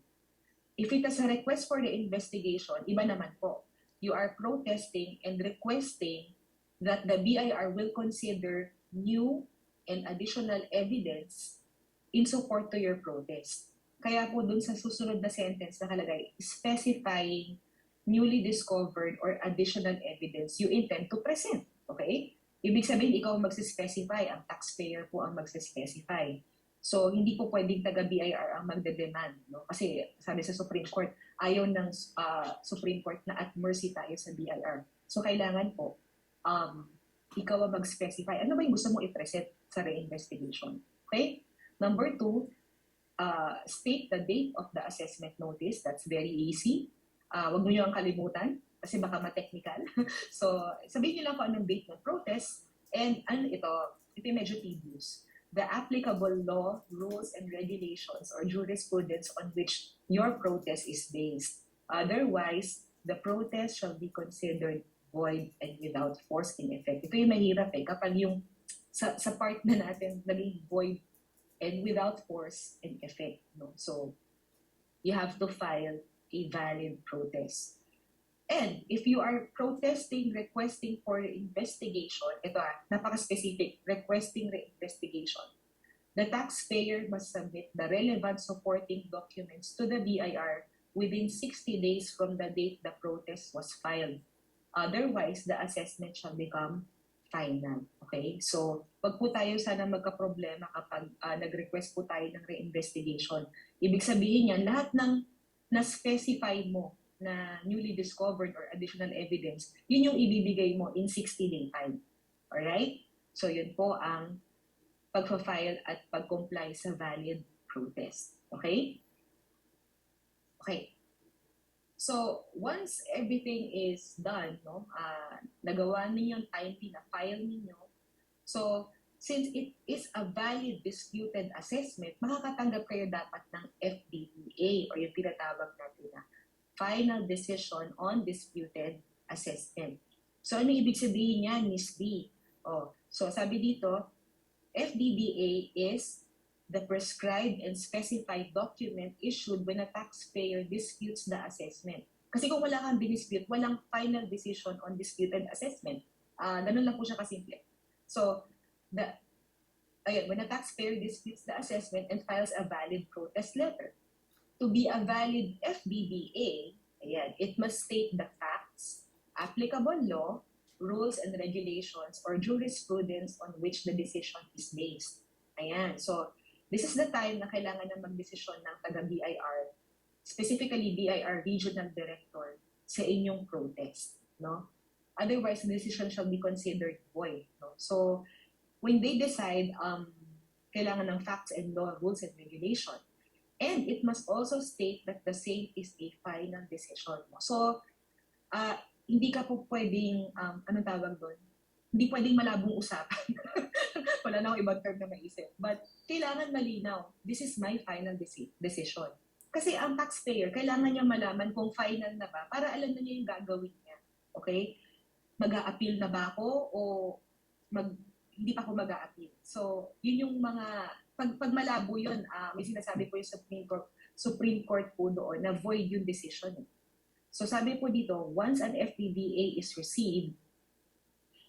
If it is a request for the investigation, iba naman po. You are protesting and requesting that the BIR will consider new and additional evidence in support to your protest. Kaya po dun sa susunod na sentence nakalagay, specifying newly discovered or additional evidence you intend to present. Okay? Ibig sabihin, ikaw ang magsispecify, ang taxpayer po ang magsispecify. So, hindi po pwedeng taga-BIR ang magde-demand. No? Kasi sabi sa Supreme Court, ayaw ng Supreme Court na at mercy tayo sa BIR. So, kailangan po, ikaw ang mag-specify. Ano ba yung gusto mo i-present sa re-investigation? Okay? Number 2, state the date of the assessment notice. That's very easy. Huwag mo nyo ang kalimutan kasi baka ma-technical. So, sabihin nyo lang kung anong date ng protest and ano ito medyo tedious. The applicable law, rules, and regulations or jurisprudence on which your protest is based. Otherwise, the protest shall be considered void and without force in effect. Ito yung mahirap kapag yung sa part na natin naging void and without force and effect. No? So, you have to file a valid protest. And if you are protesting, requesting for investigation, ito napaka-specific, requesting investigation, the taxpayer must submit the relevant supporting documents to the BIR within 60 days from the date the protest was filed. Otherwise, the assessment shall become final. Okay? So, wag po tayo sana magka-problema kapag nag-request po tayo ng re-investigation. Ibig sabihin yan, lahat ng na-specify mo na newly discovered or additional evidence, yun yung ibibigay mo in 60-day time. Alright? So, yun po ang pag-file at pag-comply sa valid protest. Okay? Okay. So, once everything is done, no, nagawa ninyo yung timely na file ninyo, so, since it is a valid disputed assessment, makakatanggap kayo dapat ng FDDA or yung tinatawag natin na Final Decision on Disputed Assessment. So, ano ibig sabihin niyan, Ms. B? So, sabi dito, FDDA is the prescribed and specified document issued when a taxpayer disputes the assessment. Kasi kung wala kang dispute, walang final decision on disputed assessment. Ganun lang po siya kasimple. So, when a taxpayer disputes the assessment and files a valid protest letter, to be a valid FDDA, it must state the facts, applicable law, rules and regulations, or jurisprudence on which the decision is based. So, this is the time na kailangan na magdesisyon ng taga-BIR, specifically BIR Regional Director, sa inyong protest. No? Otherwise, the decision shall be considered void. No? So, when they decide, kailangan ng facts and law, rules and regulation. And it must also state that the same is a final decision. So, hindi ka po pwedeng, anong tawag doon? Hindi pwedeng malabong usapan. Wala na akong ibang term na maisip. But kailangan malinaw, this is my final decision. Kasi ang taxpayer, kailangan niya malaman kung final na ba para alam na niya yung gagawin niya. Okay? Mag-a-appeal na ba ako o hindi pa ako mag-a-appeal? So, yun yung mga, pag malabo yun, may sinasabi po yung Supreme Court po doon na void yung decision. So, sabi po dito, once an FDDA is received,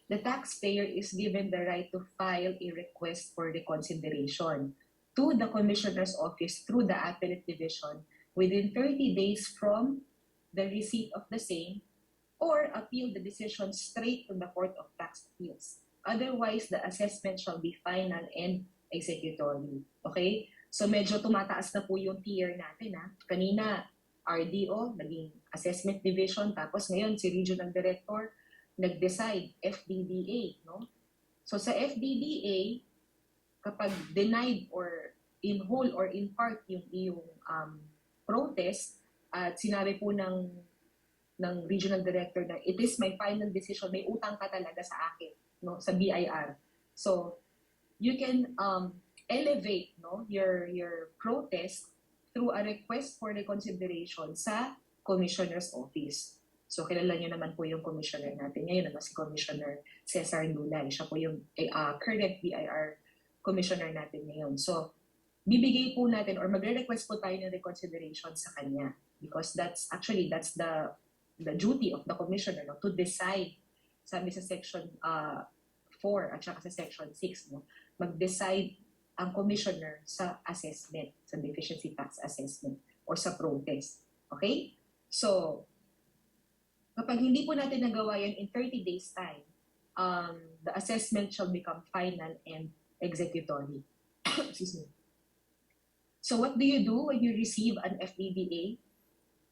the taxpayer is given the right to file a request for reconsideration to the Commissioner's Office through the Appellate Division within 30 days from the receipt of the same or appeal the decision straight to the Court of Tax Appeals. Otherwise, the assessment shall be final and executory. Okay? So medyo tumataas na po yung tier natin. Kanina, RDO, naging Assessment Division, tapos ngayon si Regional Director, nag-decide, FDDA, no? So sa FDDA, kapag denied or in whole or in part yung iyong protest, at sinabi po ng regional director na it is my final decision, may utang ka talaga sa akin, no, sa BIR. So you can elevate, no, your protest through a request for reconsideration sa Commissioner's Office. So kilala niyo naman po yung commissioner natin ngayon, si Commissioner Cesar Dulay. Siya po yung current BIR commissioner natin ngayon. So bibigay po natin or magre-request po tayo ng reconsideration sa kanya because that's the duty of the commissioner, no, to decide. Sabi sa section 4 at saka sa section 6, no, mag-decide ang commissioner sa assessment, sa deficiency tax assessment or sa protest. Okay? So kapag hindi po natin nagawa yan in 30 days time, the assessment shall become final and executory. Excuse me. So what do you do when you receive an FDBA?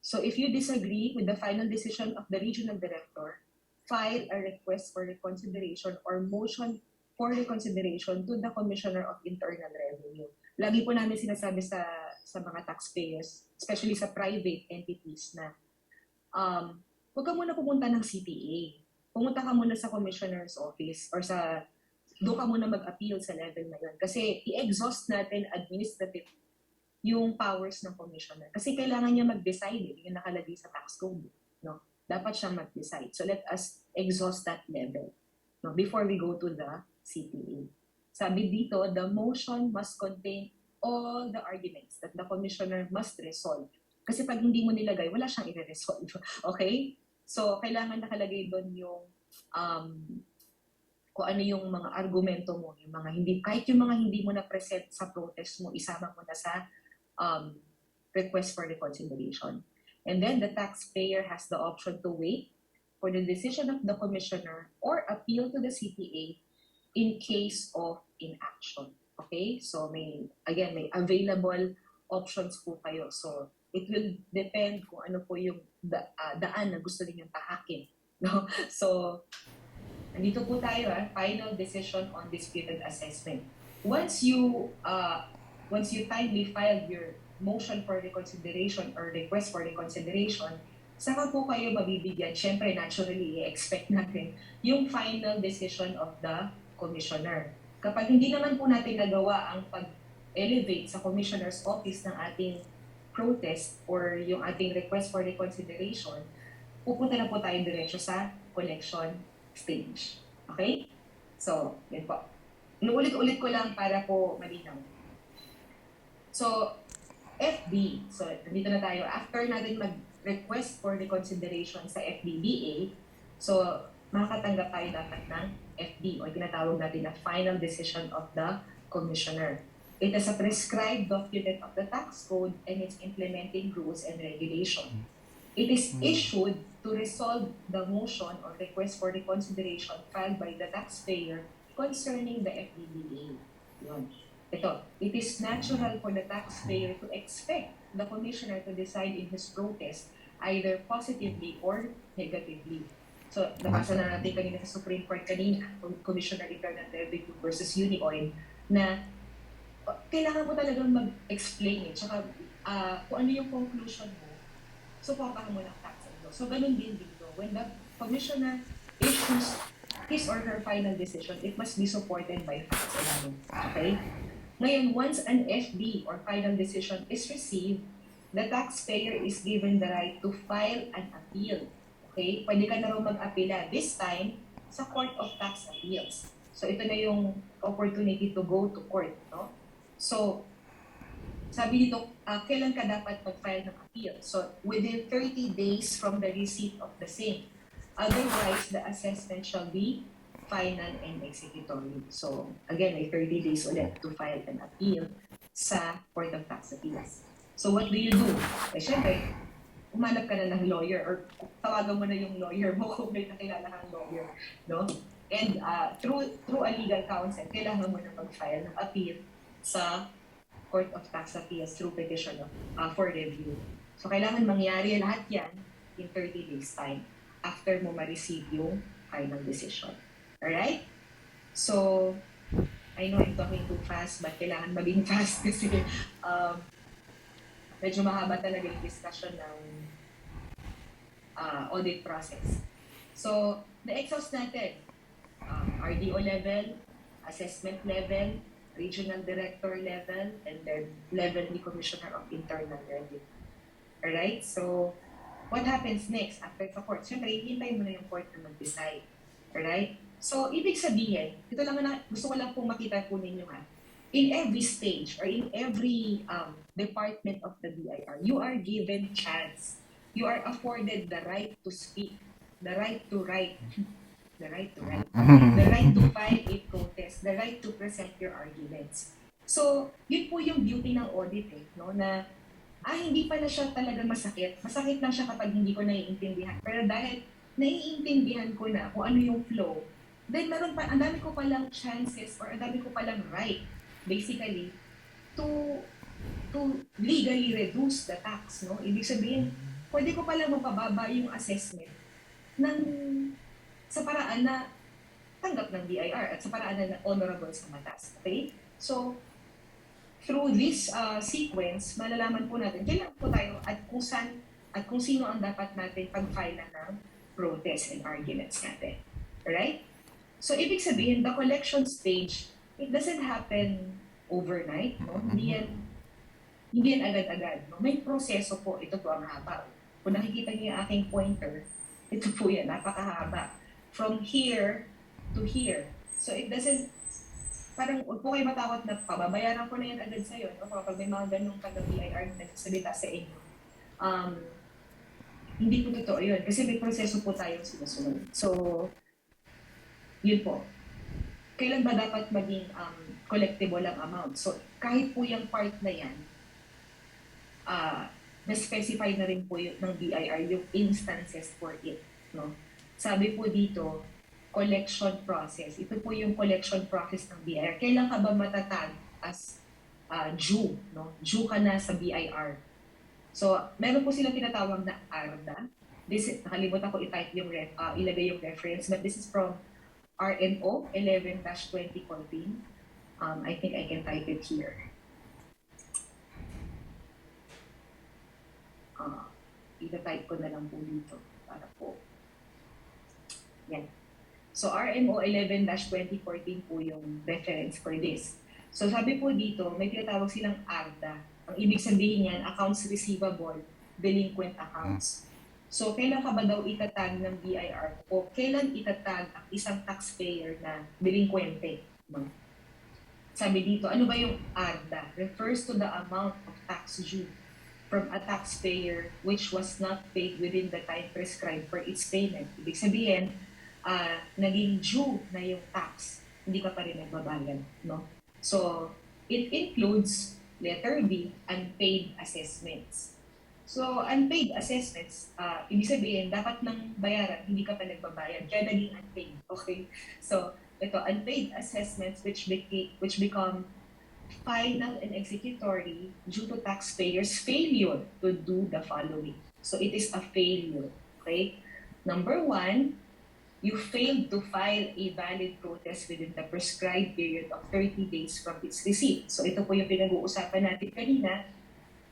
So if you disagree with the final decision of the regional director, file a request for reconsideration or motion for reconsideration to the Commissioner of Internal Revenue. Lagi po namin sinasabi sa mga taxpayers, especially sa private entities na huwag ka muna pumunta ng CPA. Pumunta ka muna sa Commissioner's Office or doon ka muna mag-appeal sa level na yun. Kasi i-exhaust natin administrative yung powers ng commissioner. Kasi kailangan niya mag-decide, yung nakalagay sa tax code. No? Dapat siya mag-decide. So let us exhaust that level, no, before we go to the CPA. Sabi dito, the motion must contain all the arguments that the commissioner must resolve. Kasi pag hindi mo nilagay, wala siyang i-resolve. Okay? So, kailangan nakalagay doon yung kung ano yung mga argumento mo, yung mga kahit yung mga hindi mo na present sa protest mo, isama mo na sa request for reconsideration. And then the taxpayer has the option to wait for the decision of the commissioner or appeal to the CPA in case of inaction. Okay? So, may available options po kayo. So, it will depend kung ano po yung daan na gusto ninyong tahakin. No? So, nandito po tayo, final decision on disputed assessment. Once you timely filed your motion for reconsideration or request for reconsideration, saka po kayo mabibigyan, syempre naturally, i-expect natin yung final decision of the commissioner. Kapag hindi naman po natin nagawa ang pag-elevate sa commissioner's office ng ating protest or yung ating request for reconsideration, pupunta na po tayo diretso sa collection stage. Okay? So, yun po. Inuulit-ulit ko lang para po malinaw. So, FB. So, nandito na tayo. After natin mag-request for reconsideration sa FBBA, so, makakatanggap tayo dapat ng FD o tinatawag natin na final decision of the commissioner. It is a prescribed document of the tax code and its implementing rules and regulation. It is issued to resolve the motion or request for reconsideration filed by the taxpayer concerning the FDBA. Yun. Ito, it is natural for the taxpayer to expect the commissioner to decide in his protest either positively or negatively. So, nabasa na natin kanina sa Supreme Court kanina, Commissioner Internal Revenue versus Unioil, na kailangan mo talagang mag-explain tsaka kung ano yung conclusion mo, supportahan mo ng tax and law. So, ganun din dito. When the commissioner issues his or her final decision, it must be supported by facts and law. Okay? Ngayon, once an FD or final decision is received, the taxpayer is given the right to file an appeal. Okay? Pwede ka na rin mag-apela. This time, sa Court of Tax Appeals. So, ito na yung opportunity to go to court, no? So, sabi dito, kailan ka dapat mag-file ng appeal? So, within 30 days from the receipt of the same. Otherwise, the assessment shall be final and executory. So, again, may 30 days ulit to file an appeal sa Court of Tax Appeals. So, what do you do? Eh, syempre, umanap ka na ng lawyer or tawagan mo na yung lawyer mo kung may nakilala kang lawyer, no? And through a legal counsel, kailangan mo na mag-file ng appeal sa Court of Tax Appeals through petition for review. So, kailangan mangyari lahat yan in 30 days time after mo ma-receive yung final decision. Alright? So, I know I'm talking too fast, but kailangan maging fast kasi medyo mahaba talaga yung discussion ng audit process. So, na-exhaust natin RDO level, assessment level, regional director level, and then level ni Commissioner of Internal Revenue. Alright? So, what happens next after the court? Siyempre, hihintay mo na yung court na mag-decide. Alright? So, ibig sabihin, ito lang na, gusto ko lang pong makita po ninyo ha. In every stage or in every department of the BIR, you are given chance. You are afforded the right to speak, the right to write, the right to write, the right to file a protest, the right to present your arguments. So, yun po yung beauty ng audit no? Na, hindi pala siya talaga masakit. Masakit lang siya kapag hindi ko naiintindihan. Pero dahil naiintindihan ko na kung ano yung flow, then meron pa, ang dami ko palang chances or ang dami ko palang right, basically, to legally reduce the tax, no? Ibig sabihin, pwede ko palang mapababa yung assessment ng sa paraan na tanggap ng BIR at sa paraan na honorable sa batas. Okay? So, through this sequence, malalaman po natin kailan po tayo at kung saan at kung sino ang dapat natin pag-file ng protest and arguments natin. Alright? So, ibig sabihin, the collection stage, it doesn't happen overnight. No? Hindi yan agad-agad. No? May proseso po. Ito po ang haba. Kung nakikita niyo yung aking pointer, ito po yan, napakahaba. From here to here. So, it doesn't parang huwag po kayo matakot na pababayaran ko na yan agad sa'yo. O kapag may mga ganong taga-BIR na nagsasalita sa inyo. Hindi po totoo yun. Kasi may proseso po tayong sinusunod. So, yun po. Kailan ba dapat maging collectible ang amount? So, kahit po yung part na yan, na-specify na rin po yung, ng BIR yung instances for it. No? Sabi po dito, collection process. Ito po yung collection process ng BIR. Kailan ka ba matatag as due? No? Due ka na sa BIR. So, meron po silang tinatawag na ARDA. Nakalimutan ko i-type yung ilagay yung reference, but this is from RMO 11-2014. I think I can type it here. Ita-type ko na lang po dito para po. Yan. So, RMO 11-2014 po yung reference for this. So, sabi po dito, may tinatawag silang ARDA. Ang ibig sabihin yan, accounts receivable, delinquent accounts. So, kailan ka ba daw itatag ng BIR o kailan itatag ang isang taxpayer na delinquente? No? Sabi dito, ano ba yung ARDA? Refers to the amount of tax due from a taxpayer which was not paid within the time prescribed for its payment. Ibig sabihin, naging due na yung tax, hindi ka pa rin nagbabayad. No? So, it includes, letter B, unpaid assessments. So, unpaid assessments, ibig sabihin, dapat nang bayaran, hindi ka pa nagbabayad, kaya naging unpaid. Okay? So, ito, unpaid assessments which become final and executory due to taxpayers' failure to do the following. So, it is a failure. Okay? Number 1, you failed to file a valid protest within the prescribed period of 30 days from its receipt. So, ito po yung pinag-uusapan natin kanina.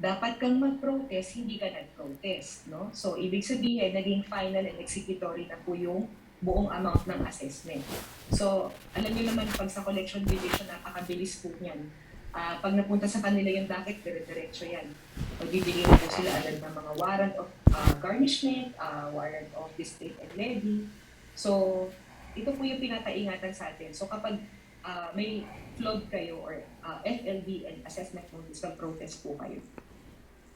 Dapat kang mag-protest, hindi ka nag-protest. No? So, ibig sabihin, naging final and executory na po yung buong amount ng assessment. So, alam niyo naman, pag sa collection division, napakabilis po niyan. Pag napunta sa kanila yung docket, dire-diretso yan. Magbibigay po sila agad ng mga warrant of garnishment, warrant of dispute and levy. So, ito po yung pinataingatan sa atin. So, kapag may flood kayo or FLB and assessment notice, mag-protest po kayo.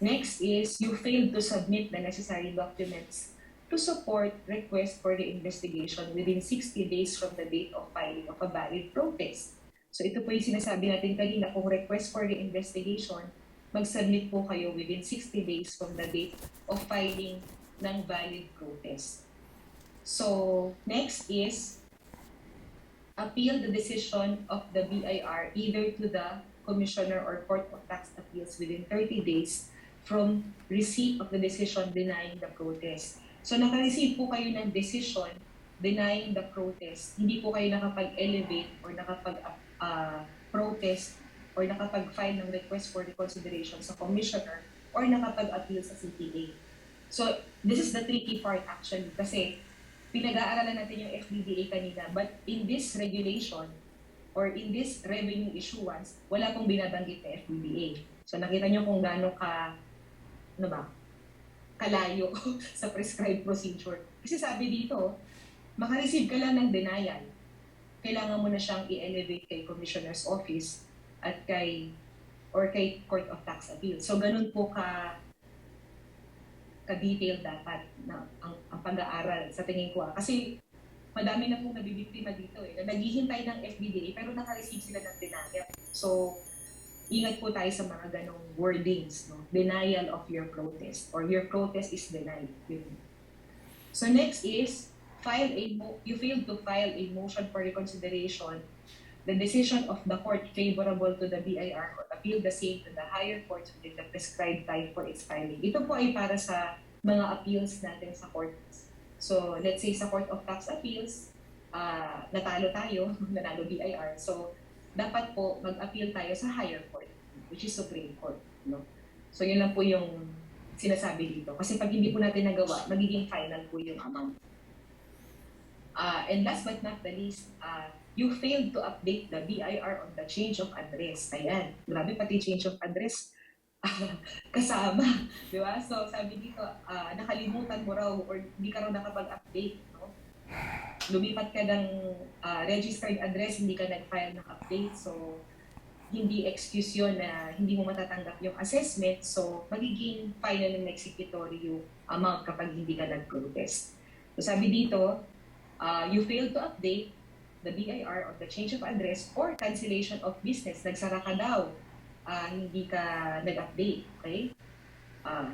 Next is, you failed to submit the necessary documents to support request for the investigation within 60 days from the date of filing of a valid protest. So, ito po yung sinasabi natin kanina, kung request for the investigation, mag-submit po kayo within 60 days from the date of filing ng valid protest. So, next is, appeal the decision of the BIR either to the Commissioner or Court of Tax Appeals within 30 days from receipt of the decision denying the protest. So, naka-receive po kayo ng decision denying the protest. Hindi po kayo nakapag-elevate or nakapag-protest or nakapag-file ng request for reconsideration sa Commissioner or nakapag-appeal sa CPA. So, this is the tricky part actually kasi pinag-aaralan natin yung FBDA kanina, but in this regulation or in this revenue issuance, wala pong binabanggit na FBDA. So, nakita nyo kung gaano kalayo sa prescribed procedure. Kasi sabi dito, makareceive ka lang ng denial, kailangan mo na siyang i-elevate kay Commissioner's Office at kay Court of Tax Appeal. So, ganun po ka-detail dapat na ang pag-aaral sa tingin ko. Kasi madami na pong nabibiktima dito na naghihintay ng FBDA pero naka-receive sila ng denial. So, ingat po tayo sa mga ganong wordings, no? Denial of your protest or your protest is denied. So, next is, you failed to file a motion for reconsideration the decision of the court favorable to the BIR or appeal the same to the higher court within the prescribed time for its filing. Ito po ay para sa mga appeals natin sa courts. So, let's say sa Court of Tax Appeals, natalo tayo, nanalo BIR. So, dapat po mag-appeal tayo sa higher court, which is Supreme Court. No? So, yun lang po yung sinasabi dito. Kasi pag hindi po natin nagawa, magiging final po yung amount. And last but not the least, you failed to update the BIR on the change of address. Ayan, grabe pati change of address kasama, di ba? So sabi dito, nakalimutan mo raw or hindi ka raw nakapag-update. No? Lumipat ka ng registered address, hindi ka nag-file ng update. So hindi excuse yun na hindi mo matatanggap yung assessment. So magiging final and executory yung amount kapag hindi ka nag-protest. So sabi dito, you failed to update the BIR on the change of address or cancellation of business. Nagsara ka daw, hindi ka nag-update, okay?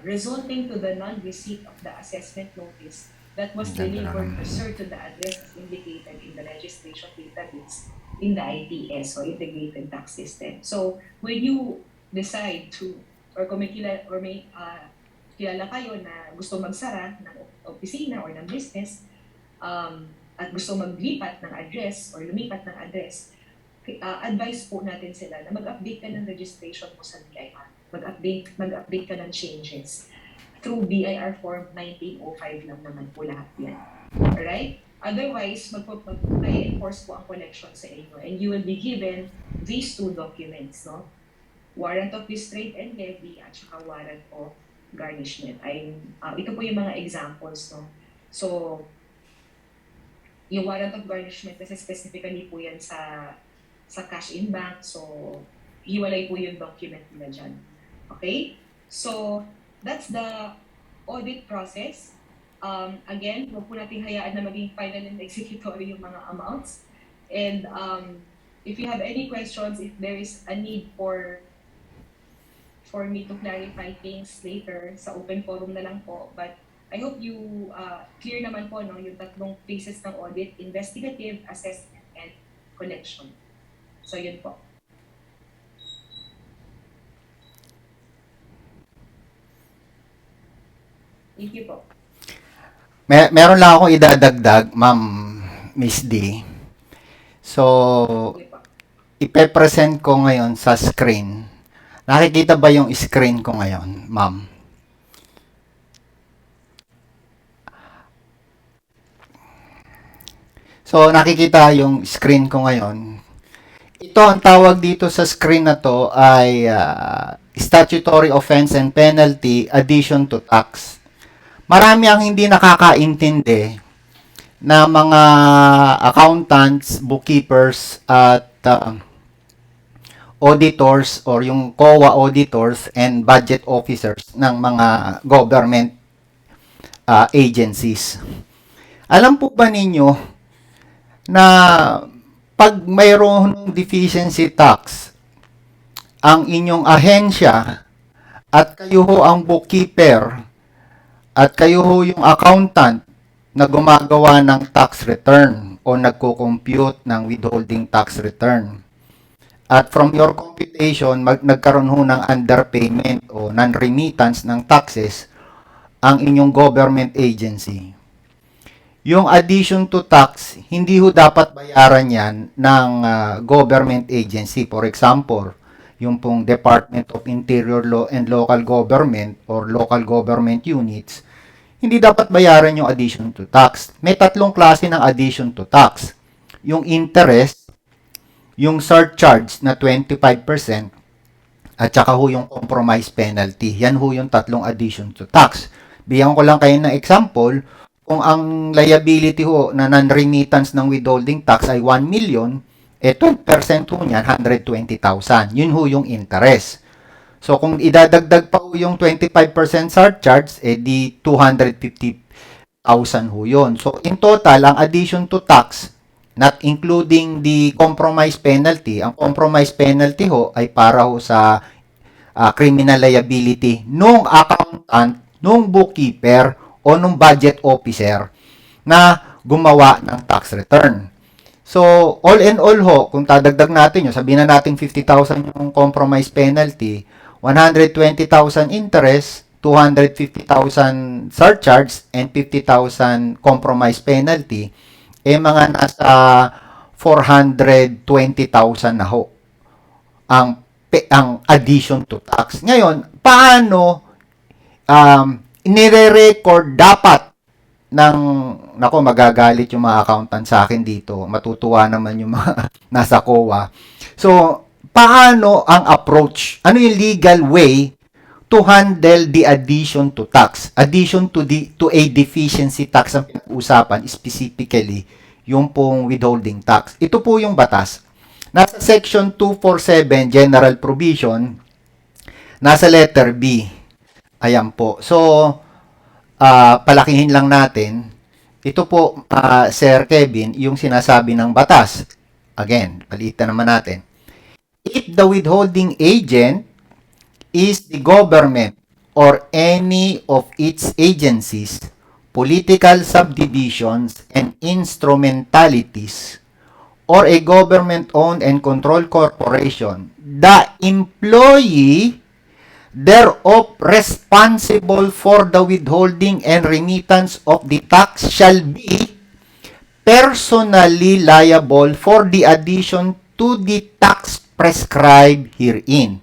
Resulting to the non-receipt of the assessment notice that was delivered pursuant to the address indicated in the registration database in the ITS or Integrated Tax System. So, when you decide to, or kung may kilala kayo na gusto magsara ng opisina or ng business, at gusto maglipat ng address or lumipat ng address, advice po natin sila na mag-update ka ng registration mo sa BIR. Mag-update ka ng changes. Through BIR Form 1905 lang naman po lahat yan. Alright? Otherwise, mag-enforce po ang collection sa inyo and you will be given these two documents, no? Warrant of restraint and levy at saka warrant of garnishment. Ito po yung mga examples, no? So, yung warrant of garnishment kasi specifically po yan sa cash in bank. So, hiwalay po yung document nila dyan. Okay? So, that's the audit process. Again, huwag po natin hayaan na maging final and executory yung mga amounts. And if you have any questions, if there is a need for me to clarify things later, sa open forum na lang po. But I hope you clear naman po no, yung tatlong phases ng audit, investigative, assessment, and collection. So, yun po. Thank you po. Meron lang akong idadagdag, Ma'am Miss D. So, Okay po. ipe-present ko ngayon sa screen. Nakikita ba yung screen ko ngayon, Ma'am? So, nakikita yung screen ko ngayon. Ito, ang tawag dito sa screen na to ay statutory offense and penalty addition to tax. Marami ang hindi nakakaintindi na mga accountants, bookkeepers, at auditors or yung COA auditors and budget officers ng mga government agencies. Alam po ba ninyo na pag mayroong deficiency tax, ang inyong ahensya at kayo ho ang bookkeeper at kayo ho yung accountant na gumagawa ng tax return o nagko-compute ng withholding tax return. At from your computation, nagkaroon ho ng underpayment o non-remittance ng taxes ang inyong government agency. Yung addition to tax, hindi ho dapat bayaran yan ng government agency. For example, yung pong Department of Interior Law and Local Government or Local Government Units, hindi dapat bayaran yung addition to tax. May tatlong klase ng addition to tax. Yung interest, yung surcharge na 25%, at saka ho yung compromise penalty. Yan ho yung tatlong addition to tax. Bigyan ko lang kayo ng example, kung ang liability ho na non-remittance ng withholding tax ay 1 million, 12% ho niyan, 120,000. Yun ho yung interest. So, kung idadagdag pa ho yung 25% surcharge, di 250,000 ho yun. So, in total, ang addition to tax, not including the compromise penalty, ang compromise penalty ho ay para ho sa criminal liability nung accountant, nung bookkeeper, o nung budget officer na gumawa ng tax return. So, all in all ho, kung tadagdag natin yun, sabihin na natin 50,000 yung compromise penalty, 120,000 interest, 250,000 surcharge, and 50,000 compromise penalty, mga nasa 420,000 na ho ang addition to tax. Ngayon, paano nire-record dapat ng, nako, magagalit yung mga accountant sa akin dito. Matutuwa naman yung mga nasa COA. So, paano ang approach? Ano yung legal way to handle the addition to tax? Addition to a deficiency tax ang pinag-usapan, specifically yung pong withholding tax. Ito po yung batas. Nasa section 247 general provision, nasa letter B. Ayan po. So, palakihin lang natin. Ito po, Sir Kevin, yung sinasabi ng batas. Again, palitan naman natin. If the withholding agent is the government or any of its agencies, political subdivisions, and instrumentalities, or a government-owned and controlled corporation, the employee thereof responsible for the withholding and remittance of the tax shall be personally liable for the addition to the tax prescribed herein.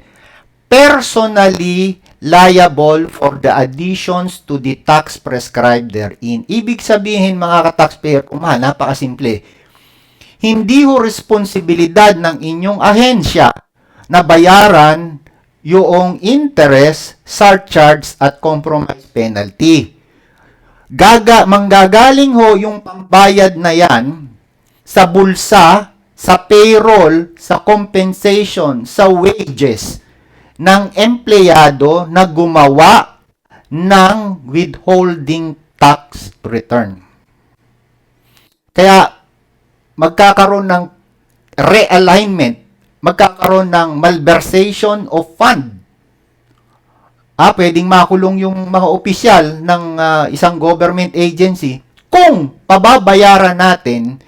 Personally liable for the additions to the tax prescribed therein. Ibig sabihin, mga ka-taxpayer, napakasimple. Hindi ho responsibilidad ng inyong ahensya na bayaran yung interest, surcharge, at compromise penalty. Manggagaling ho yung pambayad na yan sa bulsa, sa payroll, sa compensation, sa wages ng empleyado na gumawa ng withholding tax return. Kaya, magkakaroon ng realignment, magkakaroon ng malversation of fund. Pwedeng makulong yung mga opisyal ng isang government agency kung pababayaran natin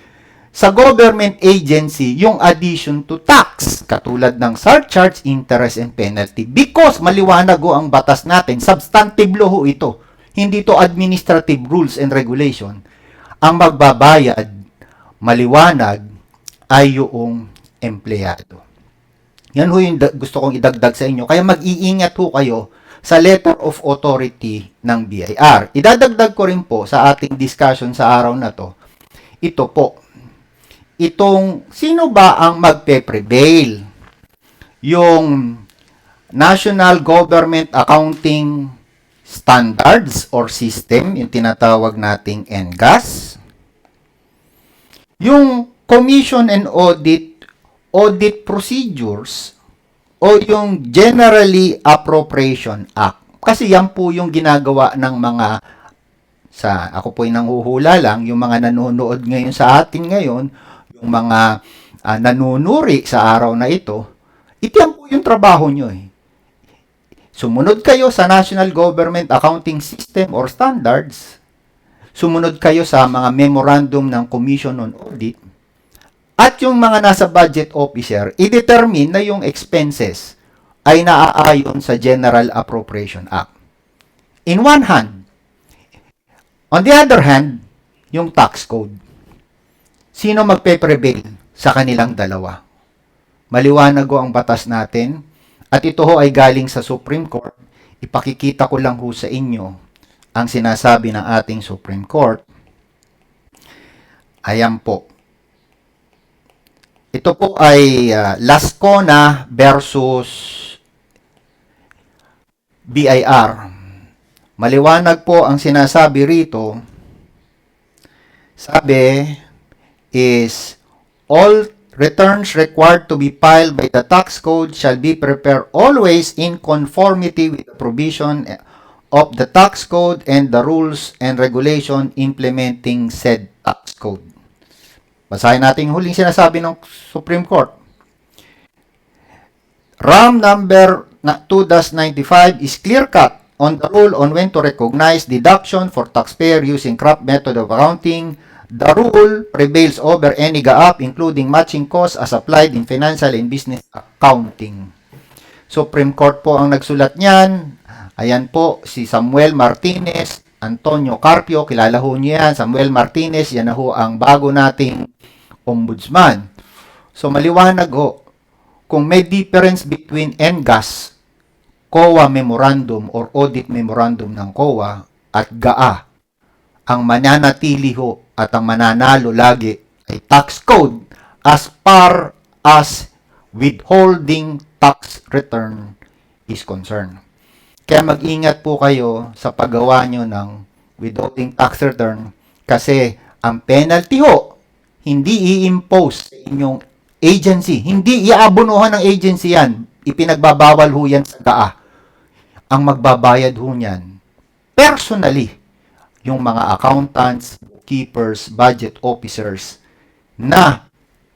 sa government agency yung addition to tax, katulad ng surcharge, interest, and penalty. Because maliwanag ho ang batas natin, substantive law ho ito. Hindi to administrative rules and regulation. Ang magbabayad, maliwanag, ay yung empleyado. Yan ho yung gusto kong idagdag sa inyo. Kaya mag-iingat ho kayo sa letter of authority ng BIR. Idadagdag ko rin po sa ating discussion sa araw na to, ito po, itong sino ba ang magpe-prevail? Yung National Government Accounting Standards or System, yung tinatawag nating NGAS, yung Commission and Audit Procedures, o yung Generally Appropriation Act. Kasi yan po yung ginagawa ng mga, ako po yung nanghuhula lang, yung mga nanonood ngayon sa atin ngayon, yung mga nanunuri sa araw na ito, yan po yung trabaho nyo eh. Sumunod kayo sa National Government Accounting System or Standards, sumunod kayo sa mga memorandum ng Commission on Audit, at yung mga nasa budget officer, i-determine na yung expenses ay naaayon sa General Appropriation Act. In one hand. On the other hand, yung tax code. Sino magpe-prevail sa kanilang dalawa? Maliwanag ho ang batas natin. At ito ho ay galing sa Supreme Court. Ipakikita ko lang ho sa inyo ang sinasabi ng ating Supreme Court. Ayan po. Ito po ay Lascona versus BIR. Maliwanag po ang sinasabi rito. Sabi is all returns required to be filed by the tax code shall be prepared always in conformity with the provision of the tax code and the rules and regulation implementing said tax code. Basahin natin yung huling sinasabi ng Supreme Court. RAM number 2-95 is clear-cut on the rule on when to recognize deduction for taxpayer using CRAP method of accounting. The rule prevails over any gap including matching costs as applied in financial and business accounting. Supreme Court po ang nagsulat niyan. Ayan po, si Samuel Martinez, Antonio Carpio, kilala ho niyo yan. Samuel Martinez, yan na ho ang bago nating ombudsman. So maliwanag ho, kung may difference between NGAS, COA Memorandum or Audit Memorandum ng COA at GAA, ang mananatili ho at ang mananalo lagi ay tax code as far as withholding tax return is concerned. Kaya mag-ingat po kayo sa paggawa nyo ng withholding tax return kasi ang penalty ho, hindi i-impose sa inyong agency. Hindi iaabunuhan ng agency yan. Ipinagbabawal ho yan sa GAA. Ang magbabayad ho niyan, personally, yung mga accountants, bookkeepers, budget officers na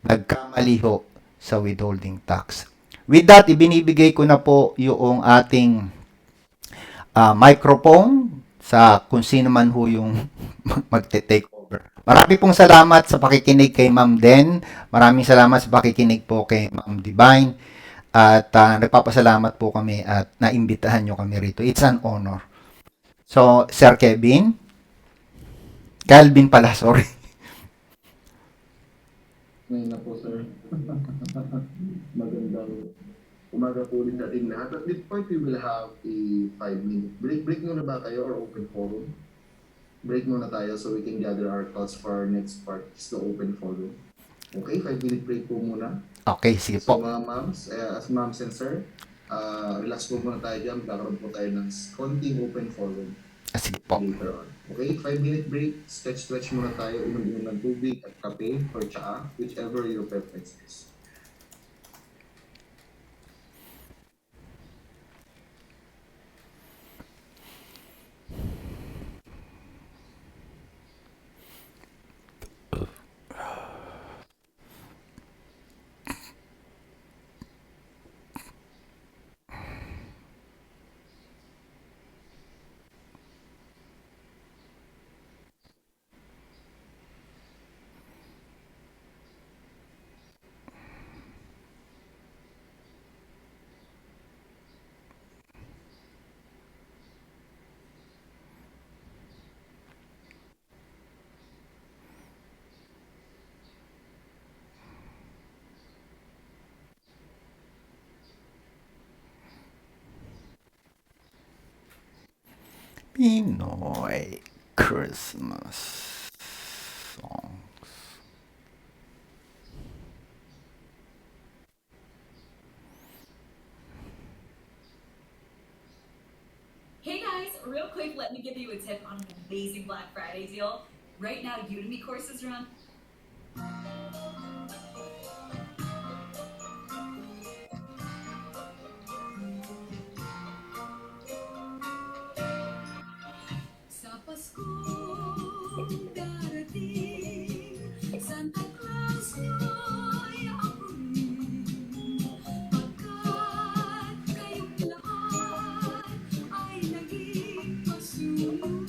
nagkamali ho sa withholding tax. With that, ibinibigay ko na po yung ating microphone sa kung sino man ho yung magte-take over. Marami pong salamat sa pakikinig kay Ma'am Den. Maraming salamat sa pakikinig po kay Ma'am Divine. At nagpapasalamat po kami at naimbitahan nyo kami rito. It's an honor. So, Sir Kevin. Calvin pala, sorry. Ngayon na po, sir. Magandang umaga po rin natin lahat. At this point, we will have a 5-minute break. Break muna ba kayo or open forum? Break muna tayo so we can gather our thoughts for our next part. It's the open forum. Okay, 5-minute break po muna. Okay, sige po. So mga moms, as moms and sir, relax po muna tayo dyan. Magkakaroon po tayo ng konting open forum Sige po. later on. Okay, 5-minute break. Stretch muna tayo. Inom-inom ng tubig at kape or tsaa, whichever your preference is. Pinoy Christmas songs. Hey guys, real quick, let me give you a tip on an amazing Black Friday deal. Right now, Udemy courses are on. Sa Paskong darating, Santa Claus mo'y ako rin. Pagkat kayong lahat ay naging masunurin,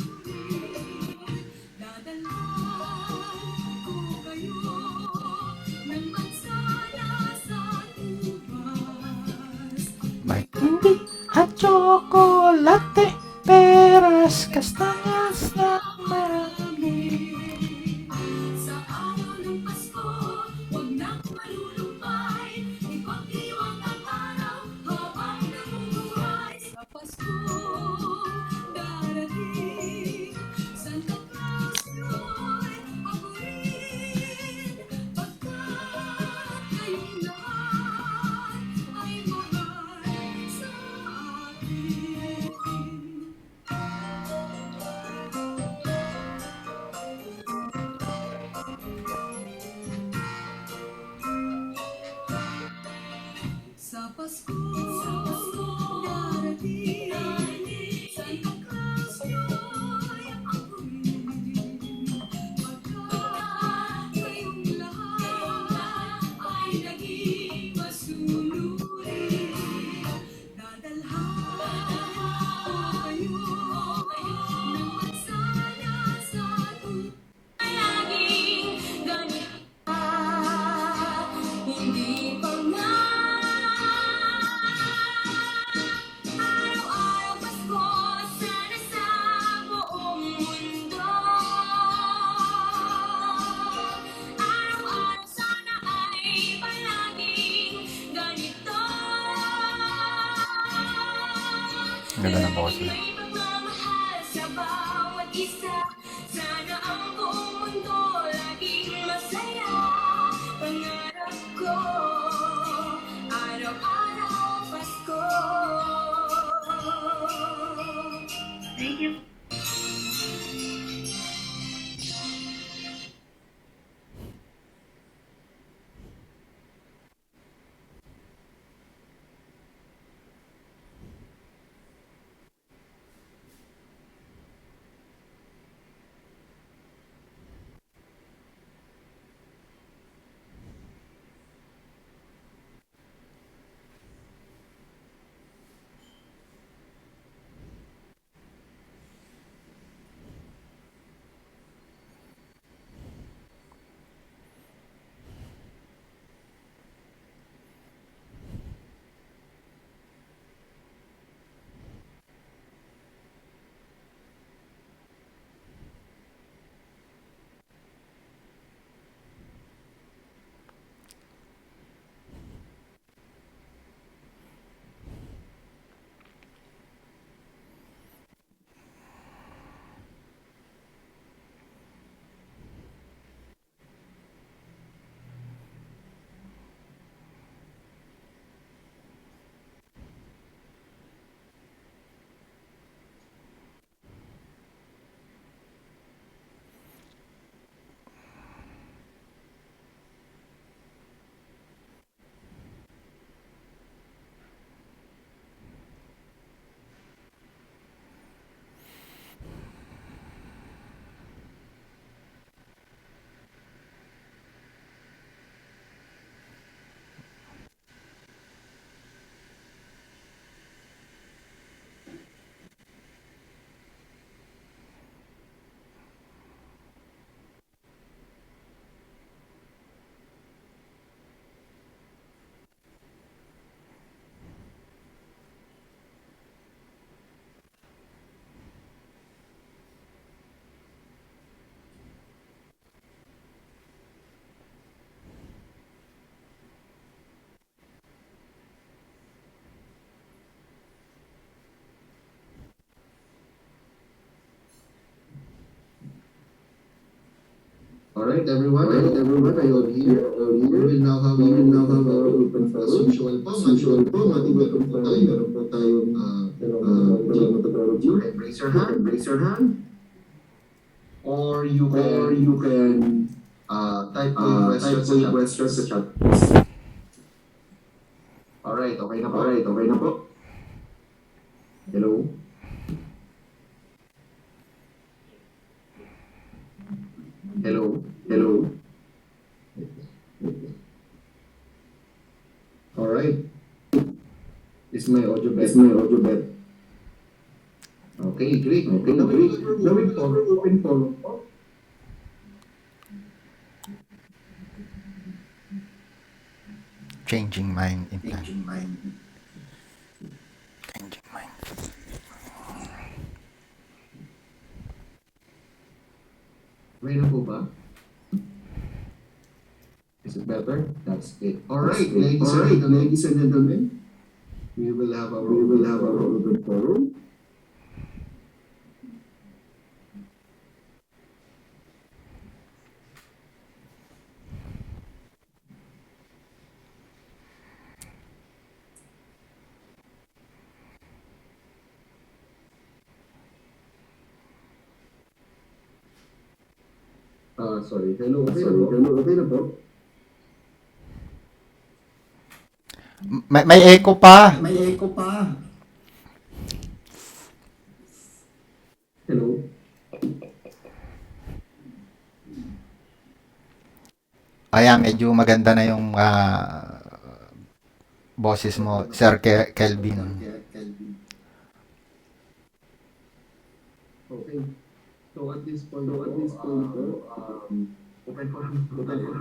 dadalhan ko kayo ng mansala sa ubas. May candy at chocolate, peras, kastanyas na marami. Sa araw ng Pasko, huwag nang malulumpay, ipagdiwang ang araw habang Pasko, darating, Santa Claus niya'y ako'y pagkat kayong lahat ay naging masunurin. Dadalhan ko kayo ng mansana sa tunay laging ganito. Hindi pa nga araw-araw Pasko, sana sa buong mundo. Araw-araw sana ay palaging ganito. Ang ganda ng boses. May pagmamahal sa bawat isa. Sana ang buong mundo laging masaya. Pangarap ko, araw-araw Pasko. Thank you. Alright, everyone, are you all here? We will now have our open as usual po. Welcome po tayong methodology. Raise your hand. Or you can type your questions sa chat. Alright, okay na po. Hello? Alright. Is my audio bad? Okay, great. Now we open forum. Changing mind implant. Changing mind. Okay na po ba? Is it better? That's it. Alright, ladies and gentlemen, we will have our open forum. Sorry. Hello, okay na po. May echo pa. Hello? Ayan, medyo maganda na yung boses mo, Sir Kelvin. Okay. So at this point open for tayo.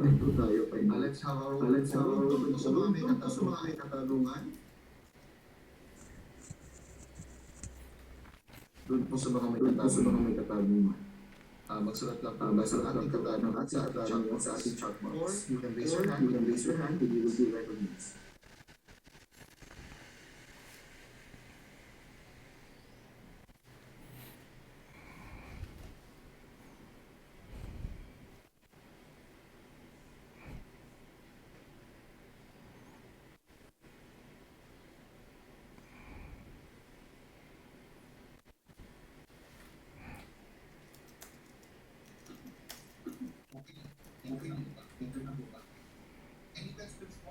Let's have our open forum. Sa mga may katanungan. Doon po sa mga may katanungan. Magsulat lang po sa ating katanungan sa ating chat box. Or you can raise your hand and you will be recognized.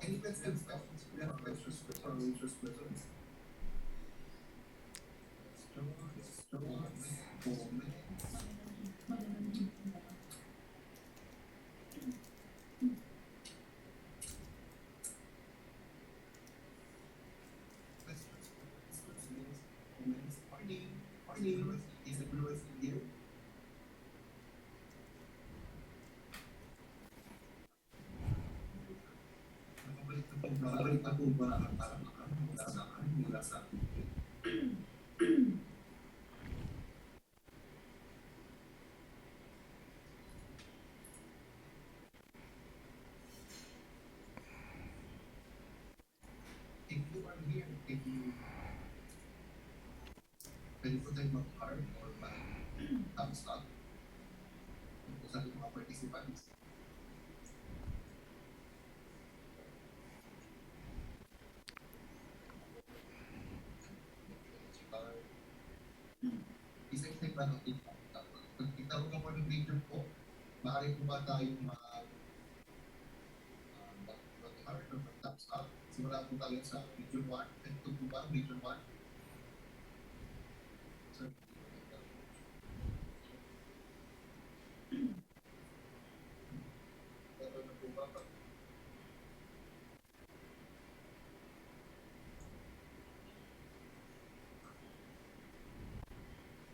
Any questions? Is the blue here? Nakabalik na po ba para mula sa if you are here, if you pwede po tayo mag-card or mag-thumbs up kung sa mga participants. Isa-isa ba natin? Pag itanong ka po ng region po, maaari po ba tayong mag-card or mag-thumbs up? Simula po tayo sa region 1. Ito po ba region 1?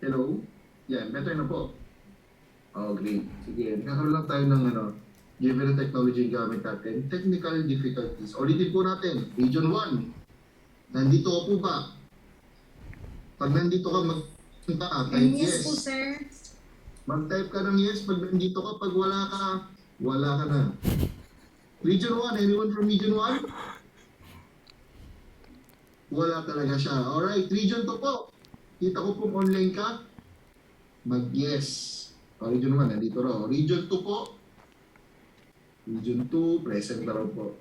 Hello? Yan, better na po. Oh, great. Sige, nagkakaroon lang tayo ng given the technology gamit natin, technical difficulties. Ulitin po natin, Region 1. Nandito ka po ba? Pag nandito ka, mag-type yes. Yes po, sir. Mag-type ka ng yes. Pag nandito ka, pag wala ka na. Region 1, anyone from Region 1? Wala talaga siya. Alright, Region 2 po. Kita ko pong online ka, mag-yes. Region 1, nandito raw. Region 2 po. Region 2, present na raw po.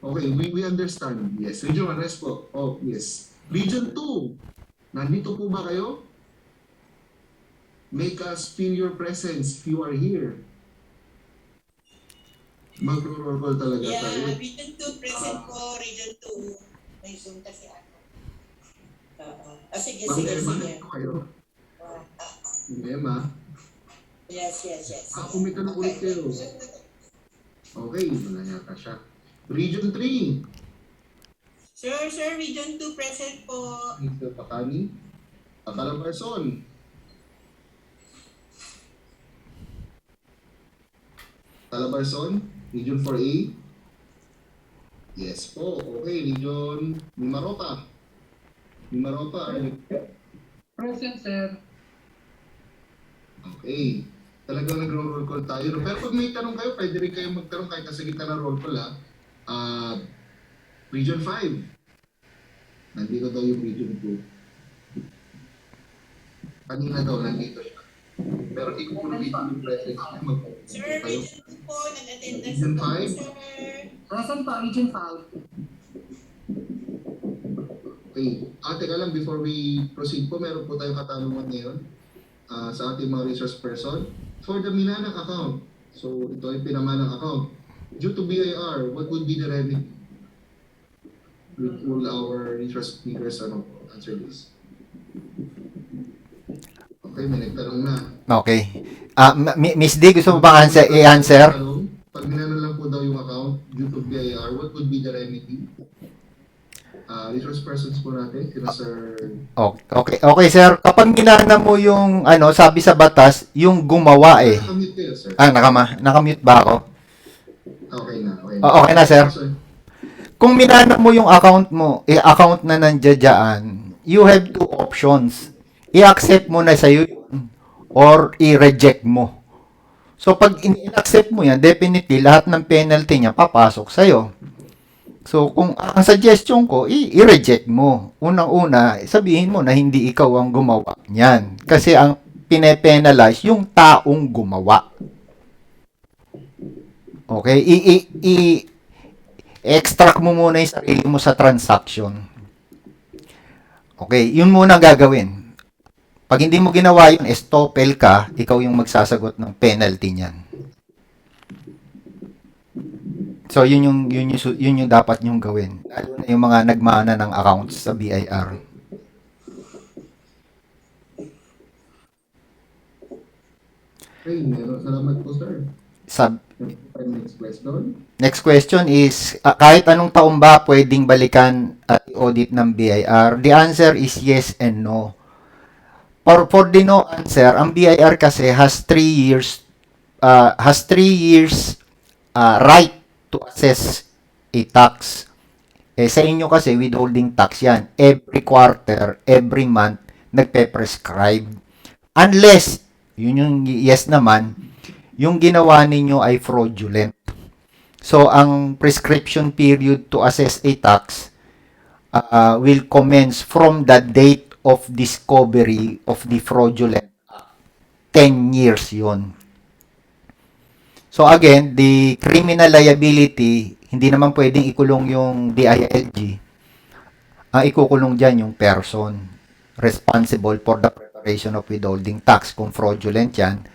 Okay, we understand. Yes. Region 1, rest po. Oh, yes. Region 2, nandito po ba kayo? Make us feel your presence if you are here. Mag-roll call talaga tayo. Yeah, Region 2, present po, Region 2. May Zoom kasi ako. Sige. Kayo? Emma? Yes. Kumita na ulit kayo. Okay, wala yata siya. Region 3. Sir, Region 2, present po. Mr. Pakani. Calabarzon. Calabarzon, Region 4A. Yes po. Okay, Region Mimaropa. Present, sir. Okay. Talagang nag-roll call tayo. Pero pag may tanong kayo, pwede rin kayo magtanong kahit nasa gitna ng roll call Region 5. Nandito daw yung Region 2. Kanina daw nandito siya. Pero di ko po nabito yung presence niya. Sir, Region 2 po, nag-attendance Region po, 5? sir. Present po, Region 5. Okay. Teka lang, before we proceed po, meron po tayong katanungan ngayon sa ating mga resource person. For the Minanang account, so ito ay pinamanang account. Due to BIR, what would be the remedy? Will our interest speakers answer this? Okay, may nagtanong na. Okay. Miss D, gusto mo bang i-answer? Pag minano lang po daw yung account due to BIR, what would be the remedy? Resource persons po natin, sila Sir... Okay, sir. Kapag ginana mo yung, sabi sa batas, yung gumawa eh. Nakamute kayo, sir. Nakamute ba ako? Okay na. Okay na, sir. Kung minana mo yung account mo, account na nandiyan dyan, you have two options. I-accept mo na sa'yo yun or i-reject mo. So, pag in-accept mo yan, definitely, lahat ng penalty niya papasok sa'yo. So, kung ang suggestion ko, i-reject mo. Unang-una, sabihin mo na hindi ikaw ang gumawa niyan. Kasi ang pine-penalize yung taong gumawa. Okay? I-extract mo muna yung sarili mo sa transaction. Okay? Yun muna gagawin. Pag hindi mo ginawa yun, estoppel ka, ikaw yung magsasagot ng penalty niyan. So, yun yung dapat nyong gawin. Lalo na yung mga nagmana ng accounts sa BIR. Okay, salamat po, sir. Next question. Next question is, kahit anong taon ba pwedeng balikan at audit ng BIR? The answer is yes and no. For the no answer, ang BIR kasi has 3 years right to assess a tax. Sa inyo kasi, withholding tax yan. Every quarter, every month, nagpe-prescribe. Unless, yun yung yes naman, yung ginawa ninyo ay fraudulent. So, ang prescription period to assess a tax will commence from the date of discovery of the fraudulent act. 10 years yun. So again, the criminal liability, hindi naman pwedeng ikulong yung DILG. Ang ikukulong dyan yung person responsible for the preparation of withholding tax kung fraudulent yan.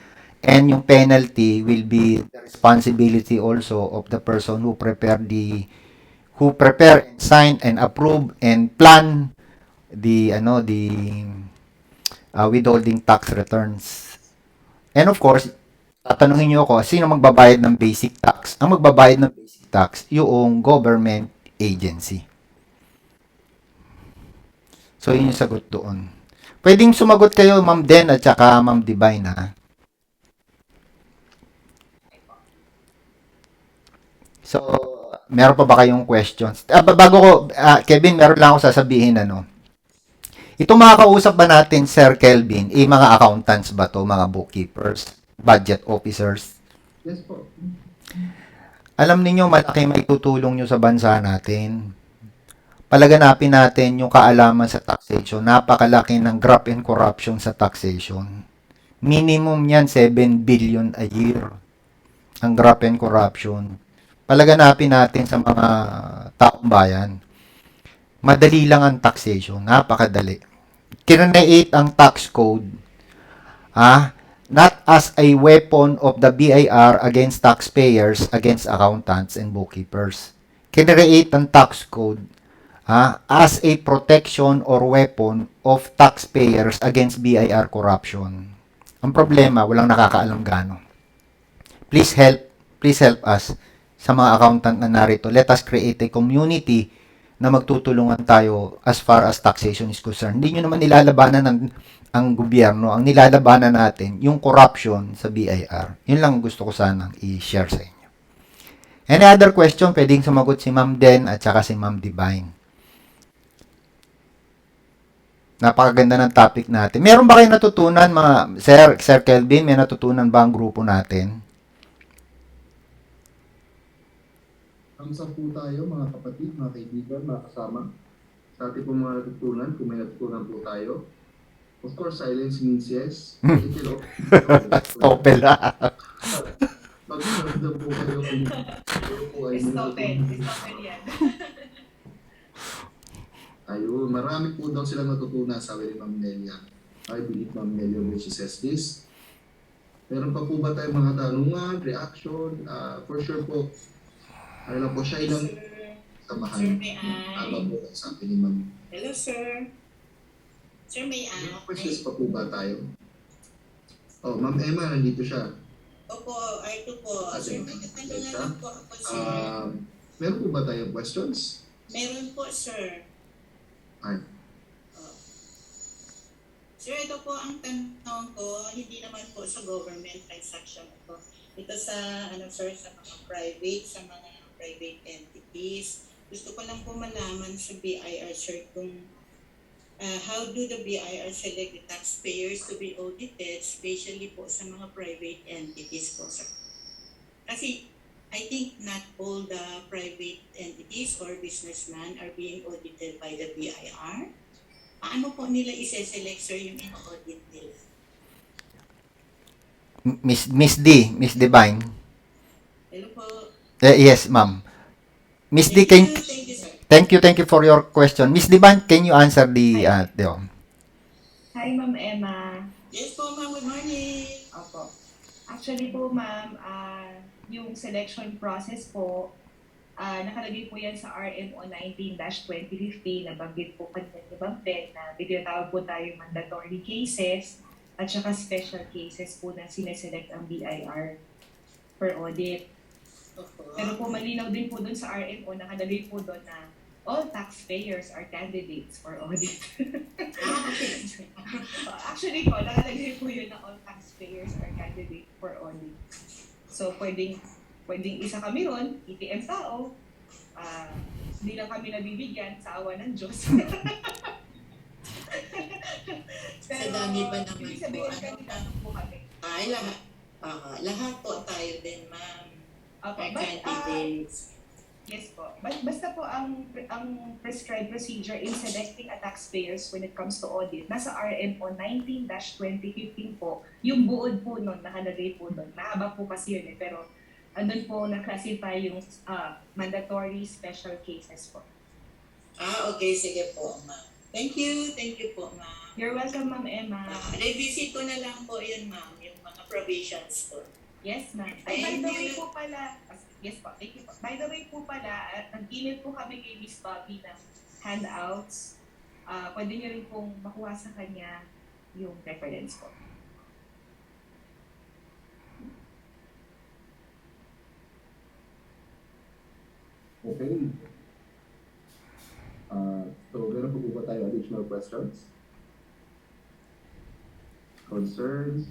And yung penalty will be the responsibility also of the person who prepare and sign and approve and plan the withholding tax returns. And of course, tatanungin niyo ako, sino magbabayad ng basic tax? Ang magbabayad ng basic tax, yung government agency. So, yun yung sagot doon. Pwedeng sumagot kayo, Ma'am Den at saka Ma'am Divine, ha? So, meron pa ba kayong questions? Bago ko, Kevin, meron lang ako sasabihin, Ito mga kausap ba natin, Sir Kelvin, mga accountants ba to, mga bookkeepers, budget officers? Yes po. Alam niyo malaki may tutulong nyo sa bansa natin. Palaganapin natin yung kaalaman sa taxation. Napakalaki ng graft and corruption sa taxation. Minimum yan 7 billion a year. Ang graft and corruption. Palaganapin natin sa mga taong bayan. Madali lang ang taxation. Napakadali. Kineate ang tax code. Not as a weapon of the BIR against taxpayers, against accountants and bookkeepers. Kineate ang tax code as a protection or weapon of taxpayers against BIR corruption. Ang problema, walang nakakaalam gaano. Please help us sa mga accountant na narito. Let us create a community na magtutulungan tayo as far as taxation is concerned. Hindi nyo naman nilalabanan ang gobyerno. Ang nilalabanan natin, yung corruption sa BIR. Yun lang gusto ko sanang i-share sa inyo. Any other question? Pwedeng sumagot si Ma'am Den at saka si Ma'am Divine. Napakaganda ng topic natin. Meron ba kayong natutunan, mga Sir Kelvin? May natutunan ba ang grupo natin? Thumbs up po tayo, mga kapatid, mga kaibigan, mga kasama. Sa ating po mga natutunan, kung may natutunan po tayo. Of course, silence means yes. Opel ha. Pag-sabi po kayo ay Stopin yan. Ayun, marami po daw silang natutunan, sabi ni Ma'am Nelia. I believe Ma'am Nelia when she says this. Meron pa po ba tayong mga tanungan, reaction? For sure po, ano po, samahan. Sir, may Habang I? po sa akin ni Ma'am. Hello, sir. Sir, may May I? mga questions pa po ba tayo? Oh, Ma'am Emma, nandito siya. Opo, ito po. Sir, may katanungan lang po ako, sir. Meron po ba tayong questions? Meron po, sir. Ay. Sir, ito po ang tanong ko, hindi naman po sa government transaction ito. Ito sa, sir, sa mga private entities. Gusto ko lang po malaman sa BIR, sir, kung how do the BIR select the taxpayers to be audited, especially po sa mga private entities po, sir? Kasi I think not all the private entities or businessmen are being audited by the BIR. Paano po nila ise-select, sir, yung ino-audit nila? Miss Miss Divine. Hello po. Yes, ma'am. Miss D, can Thank you, sir. thank you for your question. Miss Divine, can you answer the Hi, Ma'am Emma. Yes po, ma'am. Good morning. Opo. Actually po, ma'am, yung selection process po, nakalagay po yan sa RMO 19-2015, nabanggit po kanina ni Ma'am Ben na tinatawag po tayo mandatory cases at saka special cases po na sineselect ang BIR for audit. Pero po malinaw din po dun sa RMO, nakalagay po doon na all taxpayers are candidates for audit. Actually po, nakalagay po yun na all taxpayers are candidates for audit. So pwedeng isa kami ron, ETM tao, hindi lang kami nabibigyan sa awa ng Diyos. Pero, Sa dami pa naman ibig po, sabihin kandidato po kami. Ay, lahat po tayo din, ma'am. Opo, Our but, candidates. yes po. Basta po ang prescribed procedure in selecting a taxpayers when it comes to audit, nasa RMO 19-2015 po, yung buod po nun, nakalagay po doon. Mahaba po kasi yun pero andun po na-classify yung mandatory special cases po. Okay, sige po, ma'am. Thank you po, ma'am. You're welcome, Ma'am Emma. Revisit ko na lang po yun, ma'am, yung mga provisions ko. Yes, ma'am. Ay, by the way po pala, yes po, thank you po. By the way po pala, nag-email po kami kay Miss Bobby ng handouts. Pwede niyo rin pong makuha sa kanya yung reference po. Okay. So, meron po ba tayo additional questions? Concerns?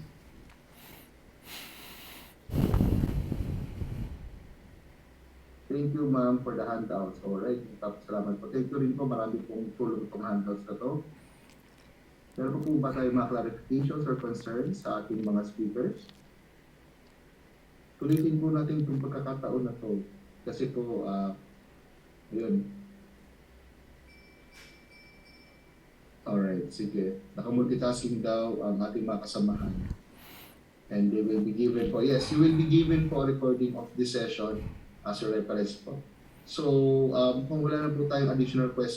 Thank you, ma'am, for the handouts. Alright, salamat po. Thank you rin po, marami pong tulong itong handouts na to. Meron po ba tayo mga clarifications or concerns sa ating mga speakers? Tulitin po natin itong pagkakataon na to. Kasi po, yun. Alright, sige. Nakamultitasking daw ang ating mga kasamahan. And they will be given po, yes, you will be given po a recording of this session as a reference po. So, kung wala na po tayong additional questions,